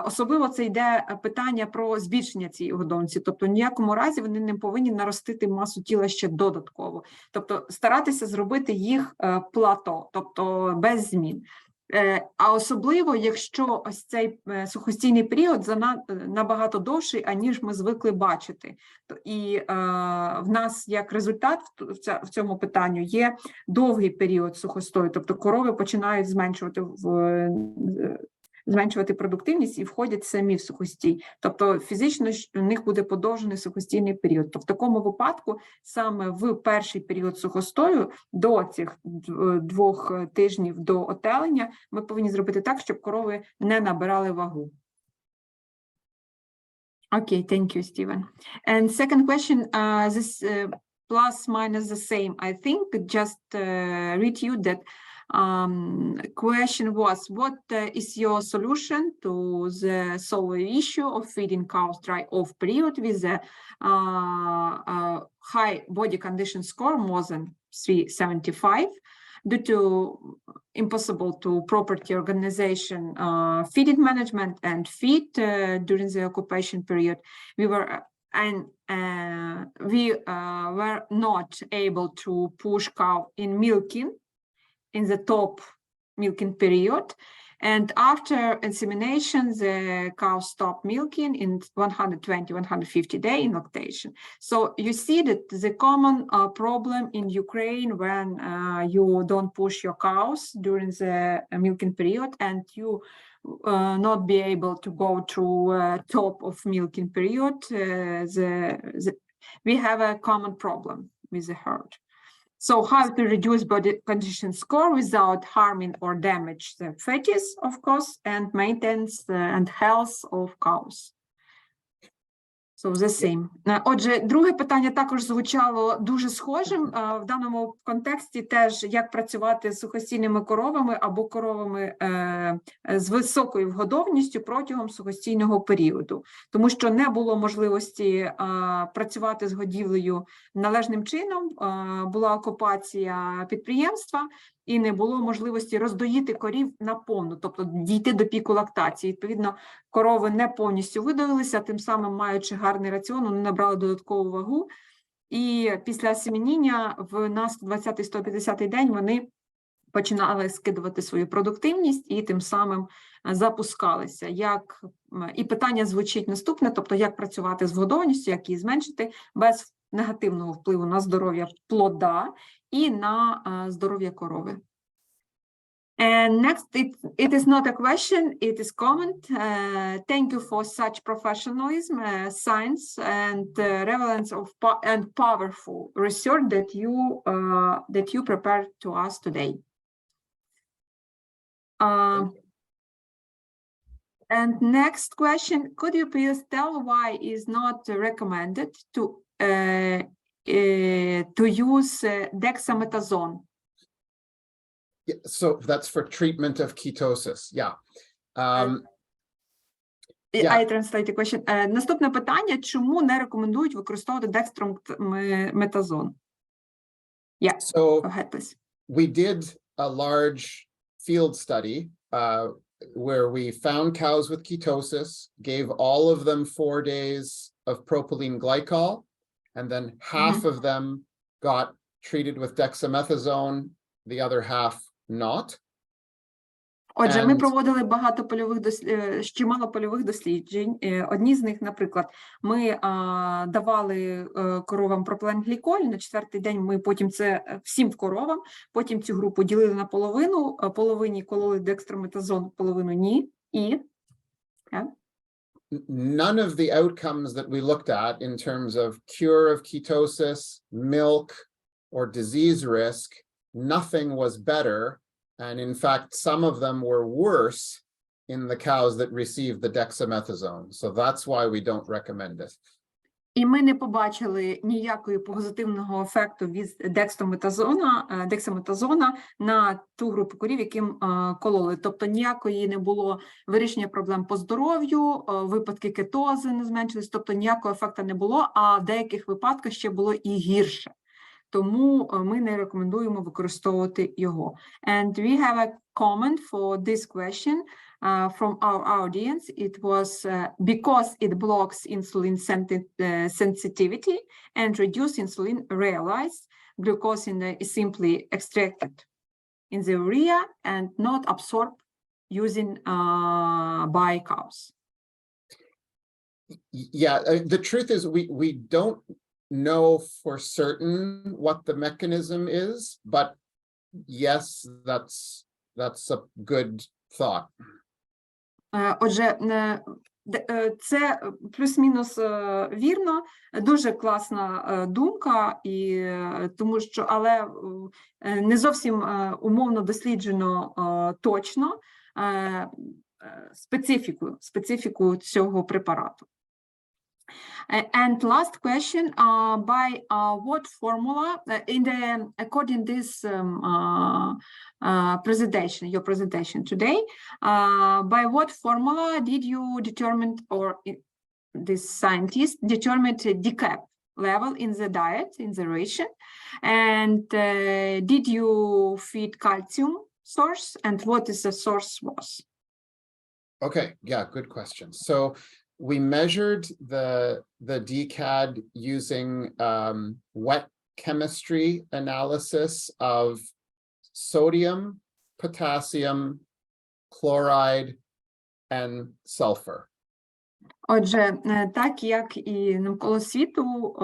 особливо це йде питання про збільшення цієї годовності. Тобто, в ніякому разі вони не повинні наростити масу тіла ще додатково. Тобто, старатися зробити їх плато, тобто без змін. А особливо, якщо ось цей сухостійний період набагато довший, аніж ми звикли бачити. І в нас як результат в цьому питанню є довгий період сухостою, тобто корови починають зменшувати зменшувати продуктивність і входять самі в сухостій. Тобто фізично у них буде подовжений сухостійний період. То в такому випадку саме в перший період сухостою до цих 2 тижнів до отелення ми повинні зробити так, щоб корови не набирали вагу. Okay, thank you, Stephen. And second question, this plus minus the same. I think just read you that question was, what is your solution to the solve issue of feeding cows dry off period with a high body condition score more than 375 due to impossible to property organization, feeding management and feed during the occupation period. We were not able to push cow in milking in the top milking period. And after insemination, the cow stopped milking in 120-150 days in lactation. So you see that the common problem in Ukraine when you don't push your cows during the milking period and you not be able to go to top of milking period, we have a common problem with the herd. So how to reduce body condition score without harming or damage the fetus, of course, and maintenance and health of cows. So the same. Отже, друге питання також звучало дуже схожим. В даному контексті теж, як працювати з сухостійними коровами або коровами з високою вгодовністю протягом сухостійного періоду. Тому що не було можливості працювати з годівлею належним чином, була окупація підприємства, і не було можливості роздоїти корів наповну, тобто дійти до піку лактації. Відповідно, корови не повністю видавилися, тим самим, маючи гарний раціон, вони набрали додаткову вагу. І після осеменіння на 120-150 день вони починали скидувати свою продуктивність і тим самим запускалися. І питання звучить наступне, тобто як працювати з вгодованістю, як її зменшити без негативного впливу на здоров'я плода і на здоров'я корови. And next, it is not a question, it is comment. Thank you for such professionalism, science, and relevance of and powerful research that you prepared to us today. And next question, could you please tell why is not recommended to use dexamethasone? Yeah, so that's for treatment of ketosis. Yeah. I translate the question. Наступне питання, чому не рекомендують використовувати декстрометазон? Yeah, so go ahead, please. We did a large field study where we found cows with ketosis, gave all of them 4 days of propylene glycol, and then half of them got treated with dexamethasone, the other half not. Отже, ми проводили чимало польових досліджень. Одні з них, наприклад, ми давали коровам пропіленгліколь, на 4-й день ми потім це всім коровам, потім цю групу ділили на половину, половині кололи декстрометазон, половину ні, і... None of the outcomes that we looked at in terms of cure of ketosis, milk, or disease risk, nothing was better. And in fact, some of them were worse in the cows that received the dexamethasone. So that's why we don't recommend it. І ми не побачили ніякого позитивного ефекту від дексаметазона на ту групу корів, яким кололи. Тобто ніякої не було вирішення проблем по здоров'ю, випадки кетози не зменшились, тобто ніякого ефекту не було, а в деяких випадках ще було і гірше. Тому ми не рекомендуємо використовувати його. And we have a comment for this question from our audience. It was because it blocks insulin sensitivity and reduce insulin realized, glucose is simply extracted in the urea and not absorbed using by cows. Yeah, the truth is we don't know for certain what the mechanism is, but yes, that's a good thought. Отже, це плюс-мінус вірно, дуже класна думка, і тому що, але не зовсім умовно досліджено точно специфіку цього препарату. And last question, by what formula, according this presentation, your presentation today, by what formula did you determine, or this scientist determined the decaf level in the diet, in the ration, and did you feed calcium source, and what is the source was? Okay, yeah, good question. So we measured the DCAD using wet chemistry analysis of sodium, potassium, chloride, and sulfur. Отже, так як і навколо світу,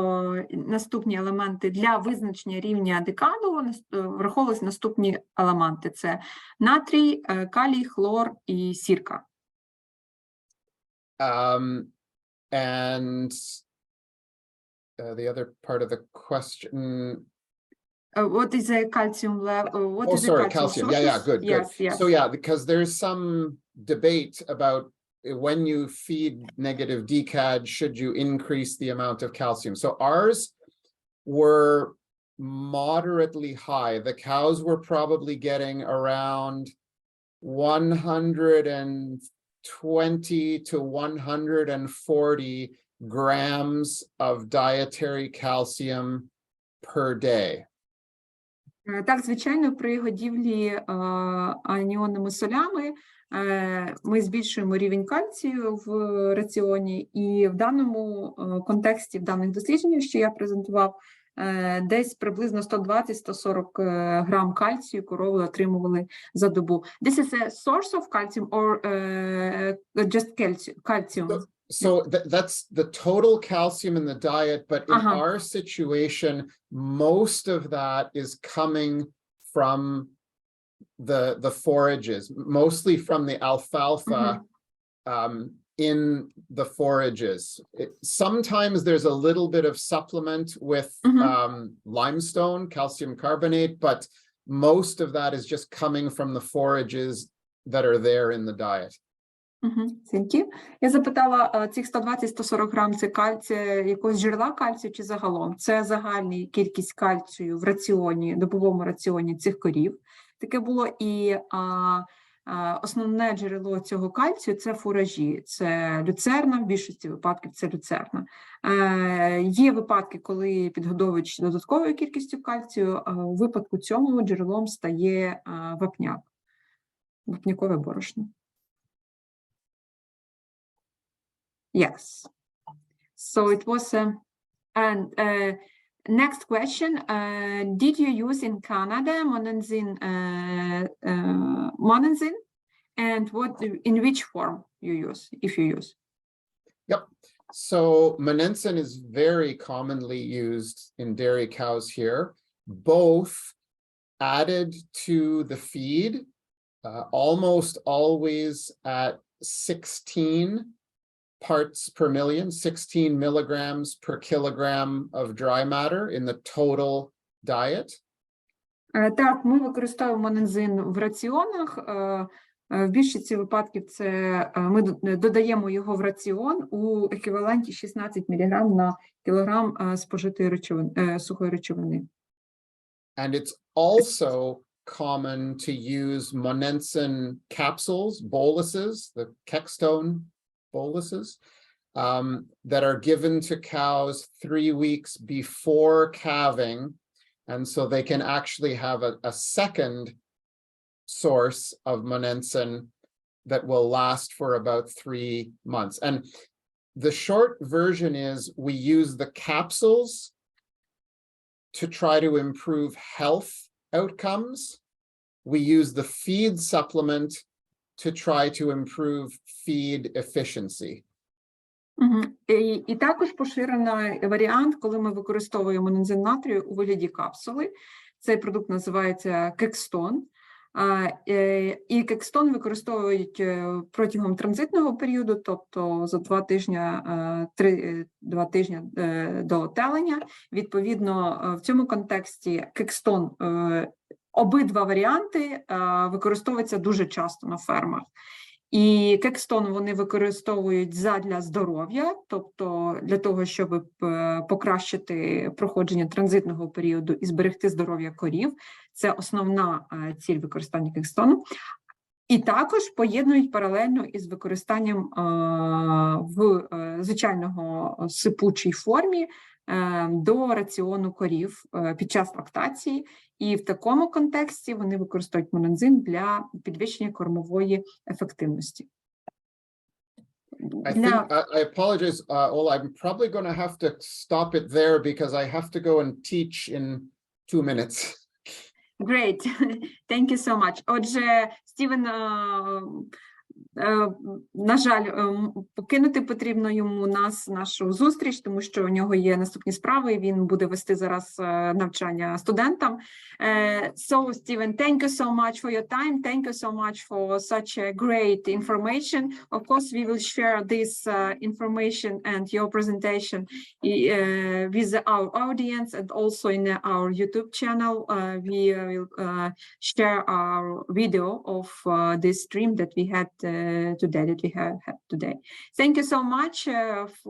наступні елементи для визначення рівня декаду враховувалися наступні елементи. Це натрій, калій, хлор і сірка. And the other part of the question. What is a calcium level? What Oh, is sorry, the calcium? calcium. Yeah, good, Yes, good. yes. So yeah, because there's some debate about when you feed negative DCAD, should you increase the amount of calcium? So ours were moderately high. The cows were probably getting around 120 to 140 grams of dietary calcium per day. Так, звичайно, при годівлі аніонними солями ми збільшуємо рівень кальцію в раціоні, і в даному контексті, в даних дослідженнях, що я презентував, десь приблизно 120-140 грам кальцію корови отримували за добу. This is a source of calcium or just calcium? So that's the total calcium in the diet, but in our situation, most of that is coming from the forages, mostly from the alfalfa in the forages. Sometimes there's a little bit of supplement with limestone, calcium carbonate, but most of that is just coming from the forages that are there in the diet. Thank you. Я запитала, цих 120-140 грам – це кальцію, якогось джерела кальцію чи загалом? Це загальна кількість кальцію в раціоні, добовому раціоні цих корів. Таке було, і основне джерело цього кальцію – це фуражі, це люцерна, в більшості випадків це люцерна. Є випадки, коли підгодовують додатковою кількістю кальцію, у випадку цьому джерелом стає вапняк, вапнякове борошно. Yes. So it was, next question, did you use in Canada monenzin, and what, in which form you use, if you use? Yep. So monenzin is very commonly used in dairy cows here, both added to the feed, almost always at 16 parts per million, 16 milligrams per kilogram of dry matter in the total diet. Так, ми використовуємо монензин в раціонах. В більшості випадків це ми додаємо його в раціон у еквіваленті 16 мг на кілограм спожитої речовини, сухої речовини. And it's also common to use monensin capsules, boluses, the Keckstone boluses, that are given to cows 3 weeks before calving, and so they can actually have a second source of monensin that will last for about 3 months. And the short version is we use the capsules to try to improve health outcomes. We use the feed supplement to try to improve feed efficiency. І також поширений варіант, коли ми використовуємо монензин натрію у вигляді капсули. Цей продукт називається Keckstone. І кекстон використовують протягом транзитного періоду, тобто за 2 тижні до телення. Відповідно, в цьому контексті кекстон, обидва варіанти використовуються дуже часто на фермах. І кекстон вони використовують задля здоров'я, тобто для того, щоб покращити проходження транзитного періоду і зберегти здоров'я корів. Це основна ціль використання кекстону. І також поєднують паралельно із використанням в звичайного сипучій формі до раціону корів під час лактації. І в такому контексті вони використовують монензин для підвищення кормової ефективності. I apologize, Ola, I'm probably going to have to stop it there because I have to go and teach in 2 minutes. Great, thank you so much. Отже, Стівен, на жаль, покинути потрібно йому нашу зустріч, тому що у нього є наступні справи, і він буде вести зараз навчання студентам. So, Stephen, thank you so much for your time. Thank you so much for such a great information. Of course, we will share this information and your presentation with our audience and also in our YouTube channel. We will share our video of this stream that we had today. Thank you so much for